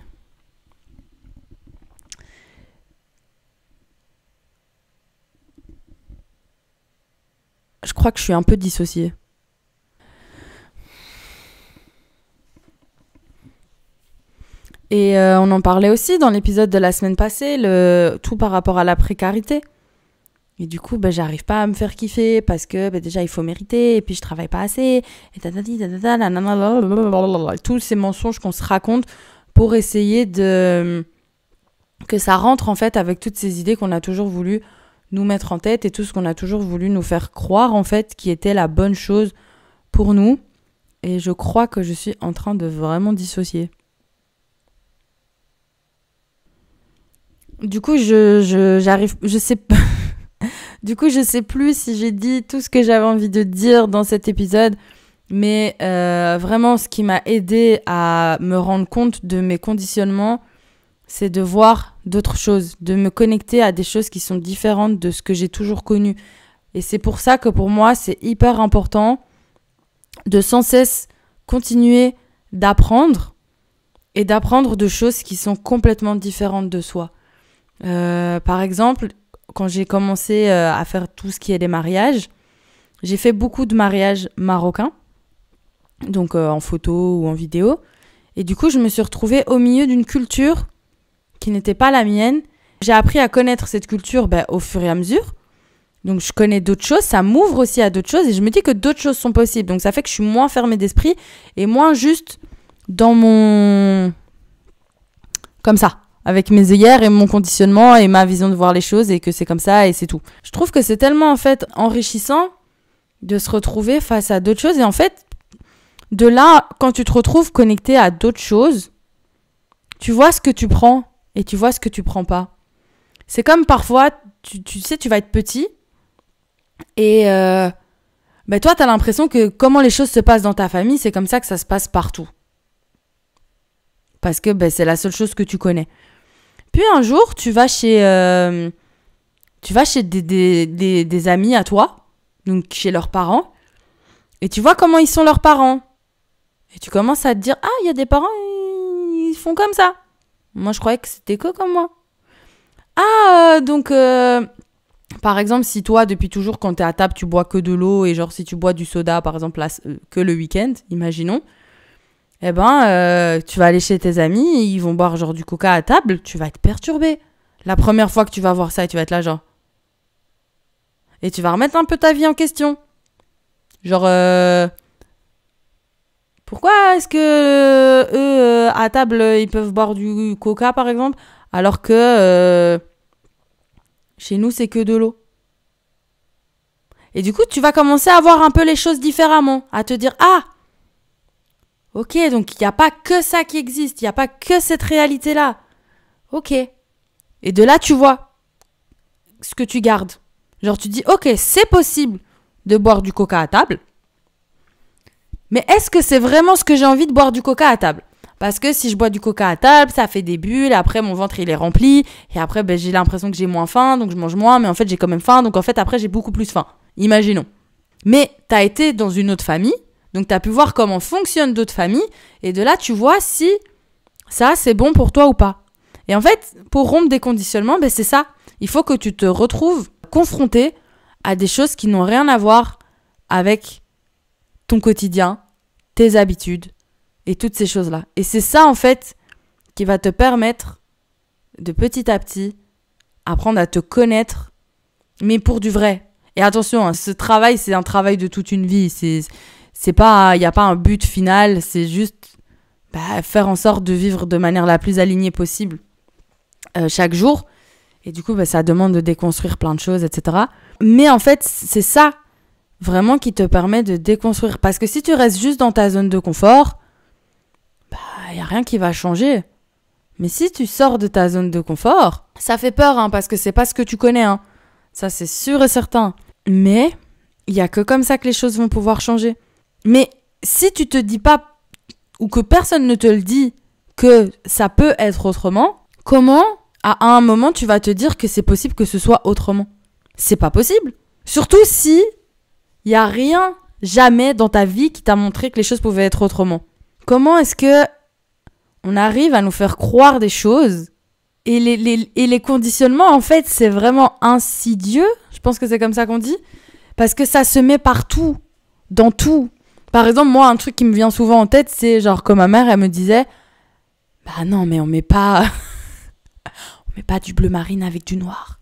je crois que je suis un peu dissociée. Et on en parlait aussi dans l'épisode de la semaine passée, tout par rapport à la précarité. Et du coup, j'arrive pas à me faire kiffer parce que déjà, il faut mériter et puis je travaille pas assez. Et tous ces mensonges qu'on se raconte pour essayer que ça rentre en fait avec toutes ces idées qu'on a toujours voulu nous mettre en tête et tout ce qu'on a toujours voulu nous faire croire en fait qui était la bonne chose pour nous. Et je crois que je suis en train de vraiment dissocier. Du coup, je sais pas. Du coup, je sais plus si j'ai dit tout ce que j'avais envie de dire dans cet épisode, mais vraiment, ce qui m'a aidé à me rendre compte de mes conditionnements, c'est de voir d'autres choses, de me connecter à des choses qui sont différentes de ce que j'ai toujours connu. Et c'est pour ça que pour moi, c'est hyper important de sans cesse continuer d'apprendre et d'apprendre de choses qui sont complètement différentes de soi. Par exemple, quand j'ai commencé à faire tout ce qui est des mariages, j'ai fait beaucoup de mariages marocains, donc en photo ou en vidéo. Et du coup, je me suis retrouvée au milieu d'une culture qui n'était pas la mienne. J'ai appris à connaître cette culture au fur et à mesure. Donc, je connais d'autres choses. Ça m'ouvre aussi à d'autres choses. Et je me dis que d'autres choses sont possibles. Donc, ça fait que je suis moins fermée d'esprit et moins juste dans mon... Comme ça. Avec mes œillères et mon conditionnement et ma vision de voir les choses et que c'est comme ça et c'est tout. Je trouve que c'est tellement en fait enrichissant de se retrouver face à d'autres choses et en fait, de là, quand tu te retrouves connecté à d'autres choses, tu vois ce que tu prends et tu vois ce que tu prends pas. C'est comme parfois, tu sais, tu vas être petit et toi, t'as l'impression que comment les choses se passent dans ta famille, c'est comme ça que ça se passe partout. Parce que c'est la seule chose que tu connais. Puis un jour, tu vas chez des amis à toi, donc chez leurs parents, et tu vois comment ils sont leurs parents. Et tu commences à te dire, ah, il y a des parents, ils font comme ça. Moi, je croyais que c'était que comme moi. Ah, donc, par exemple, si toi, depuis toujours, quand t'es à table, tu bois que de l'eau, et genre, si tu bois du soda, par exemple, que le week-end, imaginons, tu vas aller chez tes amis, ils vont boire genre du coca à table, tu vas être perturbé. La première fois que tu vas voir ça, et tu vas être là genre... Et tu vas remettre un peu ta vie en question. Genre, pourquoi est-ce que eux, à table, ils peuvent boire du coca, par exemple, alors que chez nous, c'est que de l'eau. Et du coup, tu vas commencer à voir un peu les choses différemment, à te dire, ah, ok, donc il n'y a pas que ça qui existe, il n'y a pas que cette réalité-là. Ok. Et de là, tu vois ce que tu gardes. Genre, tu dis, ok, c'est possible de boire du coca à table, mais est-ce que c'est vraiment ce que j'ai envie de boire du coca à table ? Parce que si je bois du coca à table, ça fait des bulles, et après mon ventre il est rempli, et après j'ai l'impression que j'ai moins faim, donc je mange moins, mais en fait j'ai quand même faim, donc en fait après j'ai beaucoup plus faim. Imaginons. Mais t'as été dans une autre famille, donc t'as pu voir comment fonctionnent d'autres familles, et de là tu vois si ça c'est bon pour toi ou pas. Et en fait, pour rompre des conditionnements, c'est ça. Il faut que tu te retrouves confronté à des choses qui n'ont rien à voir avec ton quotidien, tes habitudes et toutes ces choses-là. Et c'est ça, en fait, qui va te permettre de petit à petit apprendre à te connaître, mais pour du vrai. Et attention, ce travail, c'est un travail de toute une vie. C'est pas, il n'y a pas un but final, c'est juste faire en sorte de vivre de manière la plus alignée possible chaque jour. Et du coup, ça demande de déconstruire plein de choses, etc. Mais en fait, c'est ça vraiment qui te permet de déconstruire. Parce que si tu restes juste dans ta zone de confort, il n'y a rien qui va changer. Mais si tu sors de ta zone de confort, ça fait peur, parce que c'est pas ce que tu connais. Ça, c'est sûr et certain. Mais il n'y a que comme ça que les choses vont pouvoir changer. Mais si tu te dis pas, ou que personne ne te le dit, que ça peut être autrement, comment, à un moment, tu vas te dire que c'est possible que ce soit autrement? C'est pas possible. Surtout si il n'y a rien, jamais dans ta vie qui t'a montré que les choses pouvaient être autrement. Comment est-ce que on arrive à nous faire croire des choses et les conditionnements, en fait, c'est vraiment insidieux. Je pense que c'est comme ça qu'on dit. Parce que ça se met partout, dans tout. Par exemple, moi, un truc qui me vient souvent en tête, c'est genre comme ma mère, elle me disait non, mais on met pas du bleu marine avec du noir.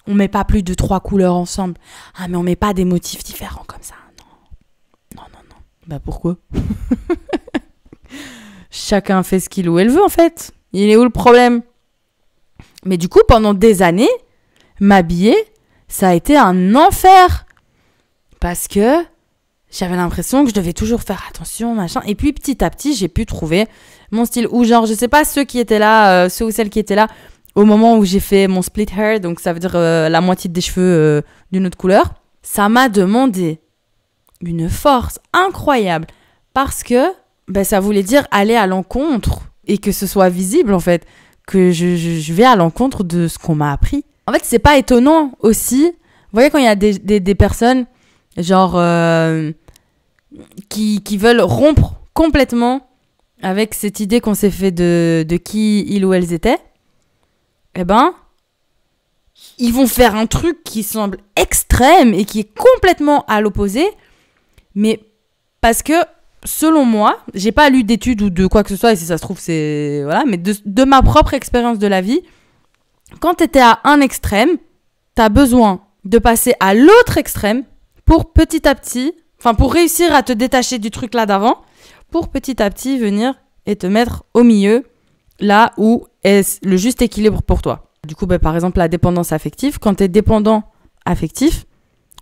On met pas plus de 3 couleurs ensemble. Ah, mais on met pas des motifs différents comme ça. Non. Pourquoi? Chacun fait ce qu'il ou elle veut, en fait. Il est où le problème? Mais du coup, pendant des années, m'habiller, ça a été un enfer. Parce que j'avais l'impression que je devais toujours faire attention, machin. Et puis, petit à petit, j'ai pu trouver mon style. Ou genre, je sais pas, ceux ou celles qui étaient là au moment où j'ai fait mon split hair, donc ça veut dire la moitié des cheveux d'une autre couleur. Ça m'a demandé une force incroyable. Parce que ça voulait dire aller à l'encontre et que ce soit visible, en fait. Que je vais à l'encontre de ce qu'on m'a appris. En fait, c'est pas étonnant aussi. Vous voyez, quand il y a des personnes, genre, qui veulent rompre complètement avec cette idée qu'on s'est fait de qui ils ou elles étaient, ils vont faire un truc qui semble extrême et qui est complètement à l'opposé, mais parce que, selon moi, j'ai pas lu d'études ou de quoi que ce soit, et si ça se trouve, c'est... Voilà, mais de ma propre expérience de la vie, quand t'étais à un extrême, t'as besoin de passer à l'autre extrême pour petit à petit, pour réussir à te détacher du truc là d'avant, pour petit à petit venir et te mettre au milieu, là où est le juste équilibre pour toi. Du coup, par exemple, la dépendance affective, quand t'es dépendant affectif,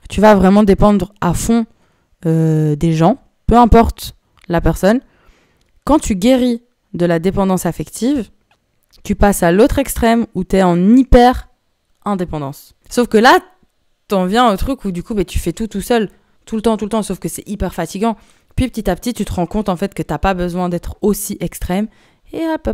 tu vas vraiment dépendre à fond des gens, peu importe la personne. Quand tu guéris de la dépendance affective, tu passes à l'autre extrême où tu es en hyper indépendance. Sauf que là, t'en viens au truc où du coup, tu fais tout seul, tout le temps, sauf que c'est hyper fatigant. Puis petit à petit, tu te rends compte en fait que t'as pas besoin d'être aussi extrême. Et hop,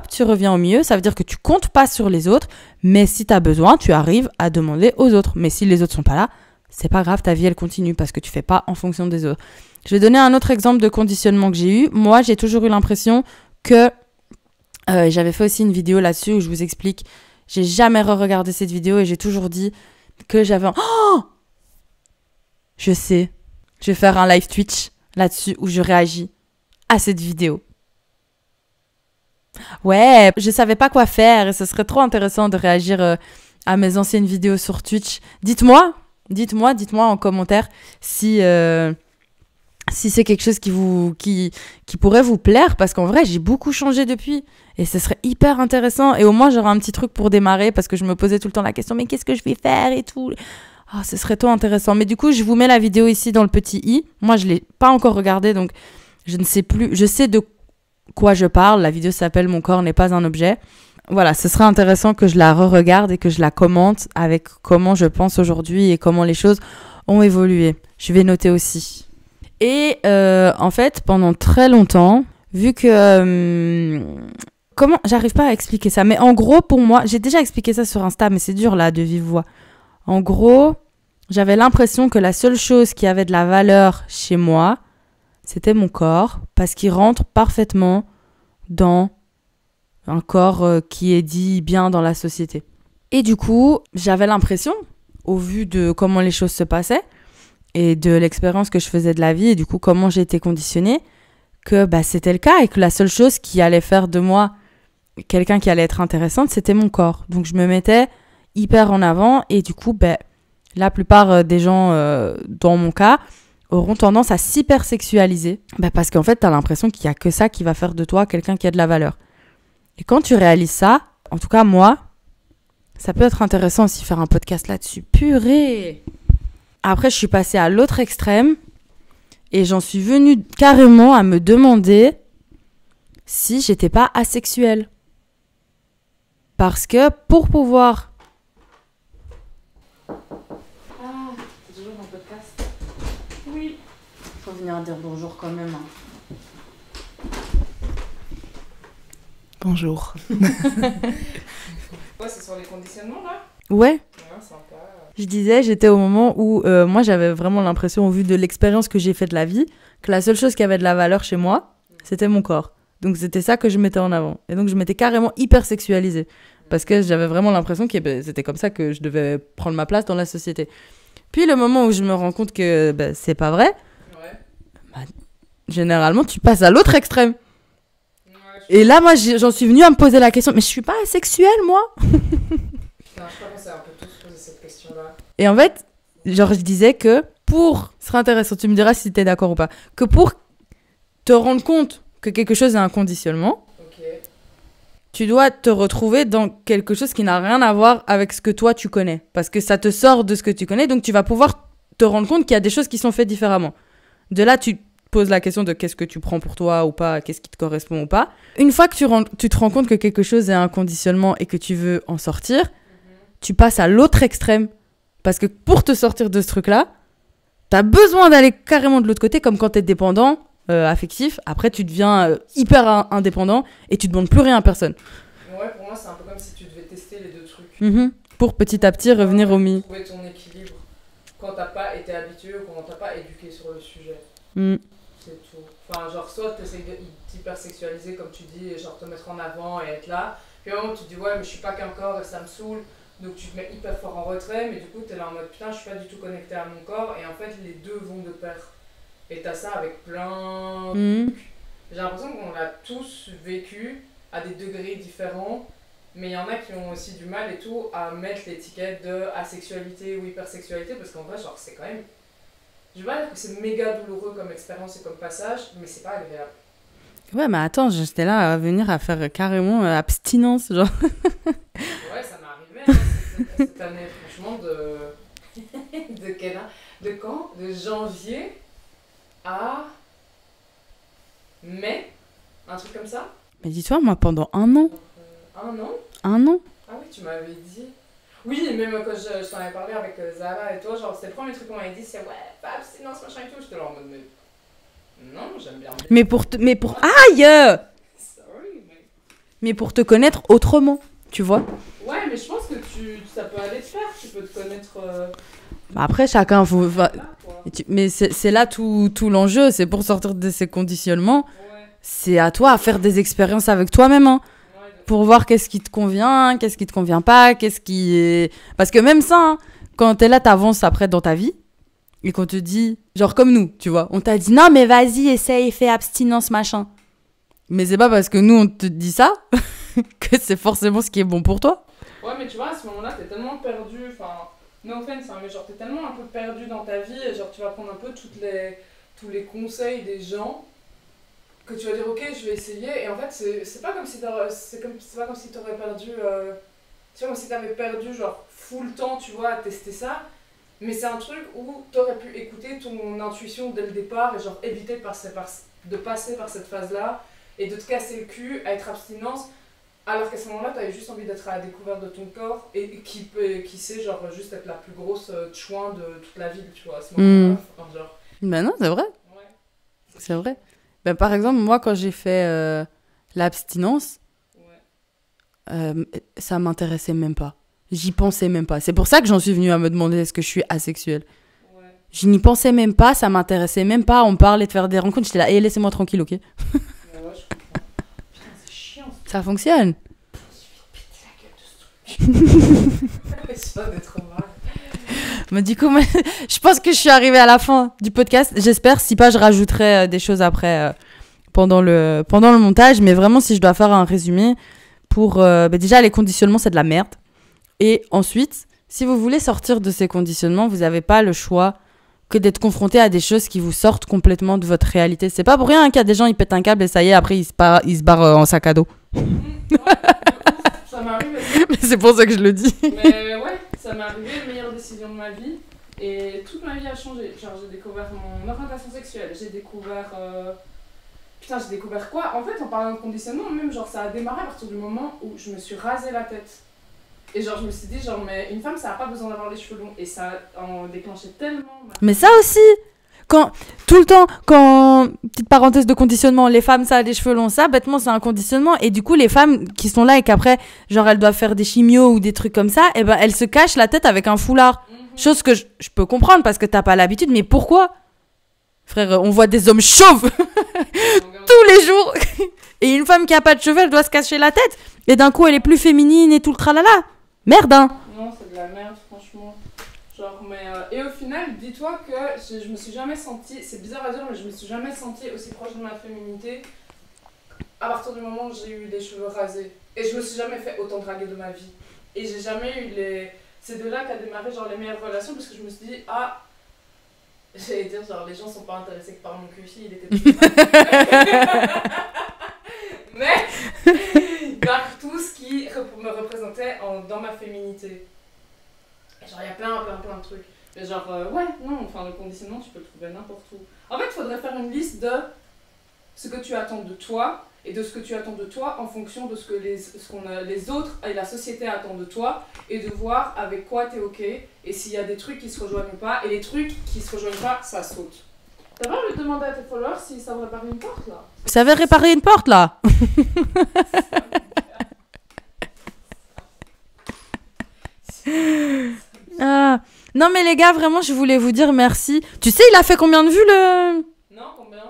tu reviens au milieu. Ça veut dire que tu comptes pas sur les autres, mais si t'as besoin, tu arrives à demander aux autres. Mais si les autres sont pas là, c'est pas grave, ta vie elle continue parce que tu fais pas en fonction des autres. Je vais donner un autre exemple de conditionnement que j'ai eu. Moi, j'ai toujours eu l'impression que... j'avais fait aussi une vidéo là-dessus où je vous explique. J'ai jamais re-regardé cette vidéo et j'ai toujours dit que j'avais... Oh, je sais. Je vais faire un live Twitch là-dessus où je réagis à cette vidéo. Ouais, je savais pas quoi faire et ce serait trop intéressant de réagir à mes anciennes vidéos sur Twitch. Dites-moi en commentaire si c'est quelque chose qui pourrait vous plaire, parce qu'en vrai, j'ai beaucoup changé depuis et ce serait hyper intéressant. Et au moins, j'aurai un petit truc pour démarrer parce que je me posais tout le temps la question, mais qu'est-ce que je vais faire et tout. Oh, ce serait trop intéressant. Mais du coup, je vous mets la vidéo ici dans le petit i. Moi, je l'ai pas encore regardée, donc je ne sais plus. Je sais de quoi je parle. La vidéo s'appelle « Mon corps n'est pas un objet ». Voilà, ce serait intéressant que je la re-regarde et que je la commente avec comment je pense aujourd'hui et comment les choses ont évolué. Je vais noter aussi. Et en fait, pendant très longtemps, vu que... comment? J'arrive pas à expliquer ça. Mais en gros, pour moi, j'ai déjà expliqué ça sur Insta, mais c'est dur là, de vive voix. En gros, j'avais l'impression que la seule chose qui avait de la valeur chez moi, c'était mon corps, parce qu'il rentre parfaitement dans un corps qui est dit bien dans la société. Et du coup, j'avais l'impression, au vu de comment les choses se passaient, et de l'expérience que je faisais de la vie, et du coup, comment j'ai été conditionnée, que c'était le cas, et que la seule chose qui allait faire de moi quelqu'un qui allait être intéressante, c'était mon corps. Donc, je me mettais hyper en avant, et du coup, la plupart des gens, dans mon cas, auront tendance à s'hypersexualiser, parce qu'en fait, t'as l'impression qu'il y a que ça qui va faire de toi quelqu'un qui a de la valeur. Et quand tu réalises ça, en tout cas moi, ça peut être intéressant aussi faire un podcast là-dessus. Purée! Après, je suis passée à l'autre extrême et j'en suis venue carrément à me demander si j'étais pas asexuelle. Parce que pour pouvoir... Ah, c'est toujours un podcast? Oui. Faut venir dire bonjour quand même. Bonjour. Ouais, c'est sur les conditionnements là? Ouais. Ouais, sympa. Je disais, j'étais au moment où moi j'avais vraiment l'impression, au vu de l'expérience que j'ai faite de la vie, que la seule chose qui avait de la valeur chez moi, c'était mon corps. Donc c'était ça que je mettais en avant. Et donc je m'étais carrément hyper sexualisée. Parce que j'avais vraiment l'impression que c'était comme ça que je devais prendre ma place dans la société. Puis le moment où je me rends compte que c'est pas vrai, généralement tu passes à l'autre extrême. Et là, moi, j'en suis venue à me poser la question, mais je suis pas asexuelle, moi? Non, je crois qu'on s'est un peu tous posé cette question-là. Et en fait, genre, je disais que pour... Ce serait intéressant, tu me diras si t'es d'accord ou pas. Que pour te rendre compte que quelque chose est un conditionnement, tu dois te retrouver dans quelque chose qui n'a rien à voir avec ce que toi, tu connais. Parce que ça te sort de ce que tu connais, donc tu vas pouvoir te rendre compte qu'il y a des choses qui sont faites différemment. De là, tu poses la question de qu'est-ce que tu prends pour toi ou pas, qu'est-ce qui te correspond ou pas. Une fois que tu te rends compte que quelque chose est un conditionnement et que tu veux en sortir, tu passes à l'autre extrême. Parce que pour te sortir de ce truc-là, t'as besoin d'aller carrément de l'autre côté, comme quand t'es dépendant, affectif. Après, tu deviens hyper indépendant et tu demandes plus rien à personne. Ouais, pour moi, c'est un peu comme si tu devais tester les deux trucs. Pour petit à petit revenir au milieu. Trouver ton équilibre quand t'as pas été habitué ou quand t'as pas éduqué sur le sujet. C'est tout. Enfin, genre, soit t'essayes de t'hypersexualiser, comme tu dis, et genre te mettre en avant et être là. Puis à un moment, tu te dis, ouais, mais je suis pas qu'un corps et ça me saoule. Donc tu te mets hyper fort en retrait, mais du coup, t'es là en mode, putain, je suis pas du tout connecté à mon corps. Et en fait, les deux vont de pair. Et t'as ça avec plein de trucs. J'ai l'impression qu'on l'a tous vécu à des degrés différents. Mais il y en a qui ont aussi du mal et tout à mettre l'étiquette de asexualité ou hypersexualité. Parce qu'en vrai, genre, c'est quand même... Je vais pas dire que c'est méga douloureux comme expérience et comme passage, mais c'est pas agréable. Ouais, mais attends, j'étais là à venir à faire carrément abstinence, genre. Ouais, ça m'est arrivé cette année, franchement, de quel an? De quand? De janvier à mai, un truc comme ça. Mais dis-toi, moi, pendant un an. Un an? Un an? Ah oui, tu m'avais dit. Oui, même quand je t'en avais parlé avec Zara et toi, genre, c'était le premier truc qu'on m'avait dit, c'est ouais, pas abstinence, machin et tout. J'étais là en mode, mais non, j'aime bien. Mais pour... Aïe! Sorry, mais pour te connaître autrement, tu vois. Ouais, mais je pense que ça peut aller te faire, tu peux te connaître... Après, chacun... faut... Là, mais c'est là tout l'enjeu, c'est pour sortir de ces conditionnements. ouais. C'est à toi à faire des expériences avec toi-même, hein. Pour voir qu'est-ce qui te convient, qu'est-ce qui te convient pas, qu'est-ce qui est... Parce que même ça, hein, quand t'es là, t'avances après dans ta vie, et qu'on te dit... Genre comme nous, tu vois. On t'a dit, non mais vas-y, essaye, fais abstinence, machin. Mais c'est pas parce que nous, on te dit ça, que c'est forcément ce qui est bon pour toi. Ouais, mais tu vois, à ce moment-là, t'es tellement perdu, enfin, no offense, hein, mais genre, t'es tellement un peu perdu dans ta vie, et genre, tu vas prendre un peu tous les conseils des gens, que tu vas dire, ok, je vais essayer, et en fait, c'est pas comme si c'est pas comme si t'aurais perdu, c'est pas comme si t'avais perdu, genre, full temps, tu vois, à tester ça, mais c'est un truc où t'aurais pu écouter ton intuition dès le départ, et genre, éviter de passer par cette phase-là, et de te casser le cul à être abstinence, alors qu'à ce moment-là, t'avais juste envie d'être à la découverte de ton corps, et qui sait, genre, juste être la plus grosse chouin de toute la ville, tu vois, à ce moment-là, enfin, genre... Ben non, c'est vrai. Ouais. C'est vrai. Ben, par exemple, moi, quand j'ai fait l'abstinence, ça m'intéressait même pas. J'y pensais même pas. C'est pour ça que j'en suis venue à me demander est-ce que je suis asexuelle. Je n'y pensais même pas, ça m'intéressait même pas. On parlait de faire des rencontres, j'étais là, laissez-moi tranquille, ok. Ouais, je comprends. Putain, c'est chiant. Ça fonctionne. Ça va trop mal. Mais du coup, moi, je pense que je suis arrivée à la fin du podcast. J'espère, si pas, je rajouterai des choses après pendant le montage. Mais vraiment, si je dois faire un résumé, pour déjà, les conditionnements, c'est de la merde. Et ensuite, si vous voulez sortir de ces conditionnements, vous n'avez pas le choix que d'être confronté à des choses qui vous sortent complètement de votre réalité. C'est pas pour rien qu'il y a des gens, ils pètent un câble et ça y est, après, ils se barrent en sac à dos. Ouais, ça m'est arrivé. Mais c'est pour ça que je le dis. Mais ouais, ça m'est arrivé, la meilleure décision de ma vie. Et toute ma vie a changé. Genre, j'ai découvert mon orientation sexuelle. J'ai découvert... Putain, j'ai découvert quoi? En fait, en parlant de conditionnement, même, genre, ça a démarré à partir du moment où je me suis rasé la tête. Et genre, je me suis dit, genre, mais une femme, ça n'a pas besoin d'avoir les cheveux longs. Et ça a déclenché tellement... Mais ça aussi, tout le temps, petite parenthèse de conditionnement, les femmes, ça a des cheveux longs, ça, bêtement, c'est un conditionnement. Et du coup, les femmes qui sont là et qu'après, genre, elles doivent faire des chimios ou des trucs comme ça, et ben, elles se cachent la tête avec un foulard. Chose que je peux comprendre parce que t'as pas l'habitude, mais pourquoi? Frère, on voit des hommes chauves tous les jours. Et une femme qui a pas de cheveux, elle doit se cacher la tête. Et d'un coup, elle est plus féminine et tout le tralala. Merde, hein. Non, c'est de la merde, franchement. Genre, mais... Et au final, dis-toi que je me suis jamais sentie... C'est bizarre à dire, mais je me suis jamais sentie aussi proche de ma féminité à partir du moment où j'ai eu les cheveux rasés. Et je me suis jamais fait autant draguer de ma vie. Et j'ai jamais eu les... C'est de là qu'a démarré genre les meilleures relations, parce que je me suis dit, ah... J'allais dire, genre, les gens sont pas intéressés que par mon QI, il était... Mais... par tout ce qui me représentait dans ma féminité. Et genre, il y a plein de trucs. Mais genre, ouais, non, enfin, le conditionnement, tu peux le trouver n'importe où. En fait, il faudrait faire une liste de ce que tu attends de toi et de ce que tu attends de toi en fonction de ce que les autres et la société attendent de toi et de voir avec quoi t'es ok et s'il y a des trucs qui se rejoignent pas et les trucs qui se rejoignent pas, ça saute. T'as pas envie de demander à tes followers si ça va réparer une porte là? Ça va réparer une porte là. Ah. Non mais les gars, vraiment, je voulais vous dire merci. Tu sais, il a fait combien de vues le... Non, combien?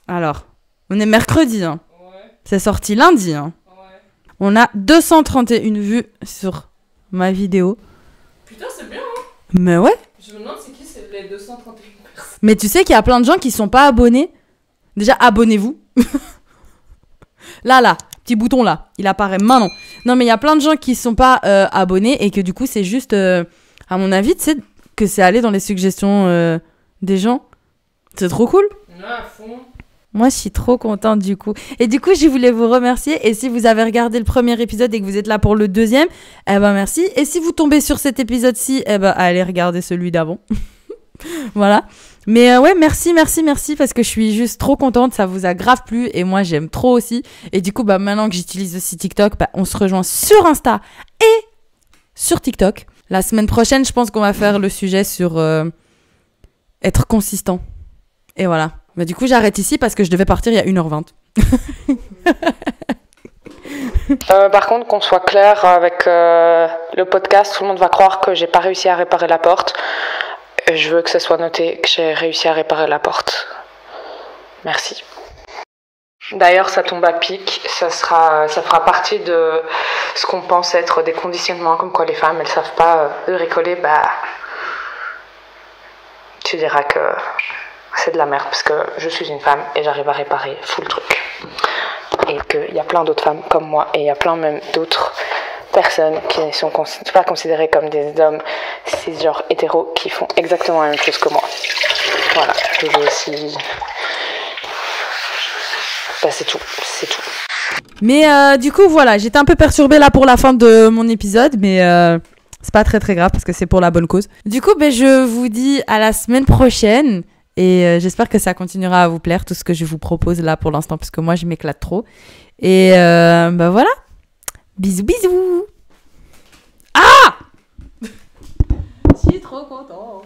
Alors, on est mercredi, hein. Ouais. C'est sorti lundi, hein. Ouais. On a 231 vues sur ma vidéo. Putain, c'est bien, hein. Mais ouais. Je me demande c'est qui c'est les 231 personnes. Mais tu sais qu'il y a plein de gens qui sont pas abonnés. Déjà, abonnez-vous. Là, petit bouton là, il apparaît maintenant. Non, mais il y a plein de gens qui sont pas abonnés et que du coup, c'est juste, à mon avis, tu sais, que c'est allé dans les suggestions des gens. C'est trop cool. Ouais, à fond. Moi, je suis trop contente du coup. Et du coup, je voulais vous remercier. Et si vous avez regardé le premier épisode et que vous êtes là pour le deuxième, eh ben merci. Et si vous tombez sur cet épisode-ci, eh ben allez regarder celui d'avant. Voilà. Mais ouais, merci parce que je suis juste trop contente. Ça vous a grave plu et moi, j'aime trop aussi. Et du coup, bah maintenant que j'utilise aussi TikTok, bah, on se rejoint sur Insta et sur TikTok. La semaine prochaine, je pense qu'on va faire le sujet sur être consistant. Et voilà. Bah, du coup, j'arrête ici parce que je devais partir il y a 1h20. Par contre, qu'on soit clair avec le podcast, tout le monde va croire que j'ai pas réussi à réparer la porte. Je veux que ce soit noté que j'ai réussi à réparer la porte. Merci. D'ailleurs, ça tombe à pic. Ça fera partie de ce qu'on pense être des conditionnements, comme quoi les femmes, elles savent pas bricoler. Bah, tu diras que c'est de la merde parce que je suis une femme et j'arrive à réparer full truc. Et qu'il y a plein d'autres femmes comme moi et il y a plein même d'autres personnes qui ne sont pas considérées comme des hommes cisgenres hétéros qui font exactement la même chose que moi. Voilà, je veux aussi... Bah, c'est tout. Mais du coup, voilà, j'étais un peu perturbée là pour la fin de mon épisode, mais c'est pas très très grave parce que c'est pour la bonne cause. Du coup, je vous dis à la semaine prochaine et j'espère que ça continuera à vous plaire, tout ce que je vous propose là pour l'instant, parce que moi, je m'éclate trop. Et voilà. Bisous. Ah! Je suis trop contente.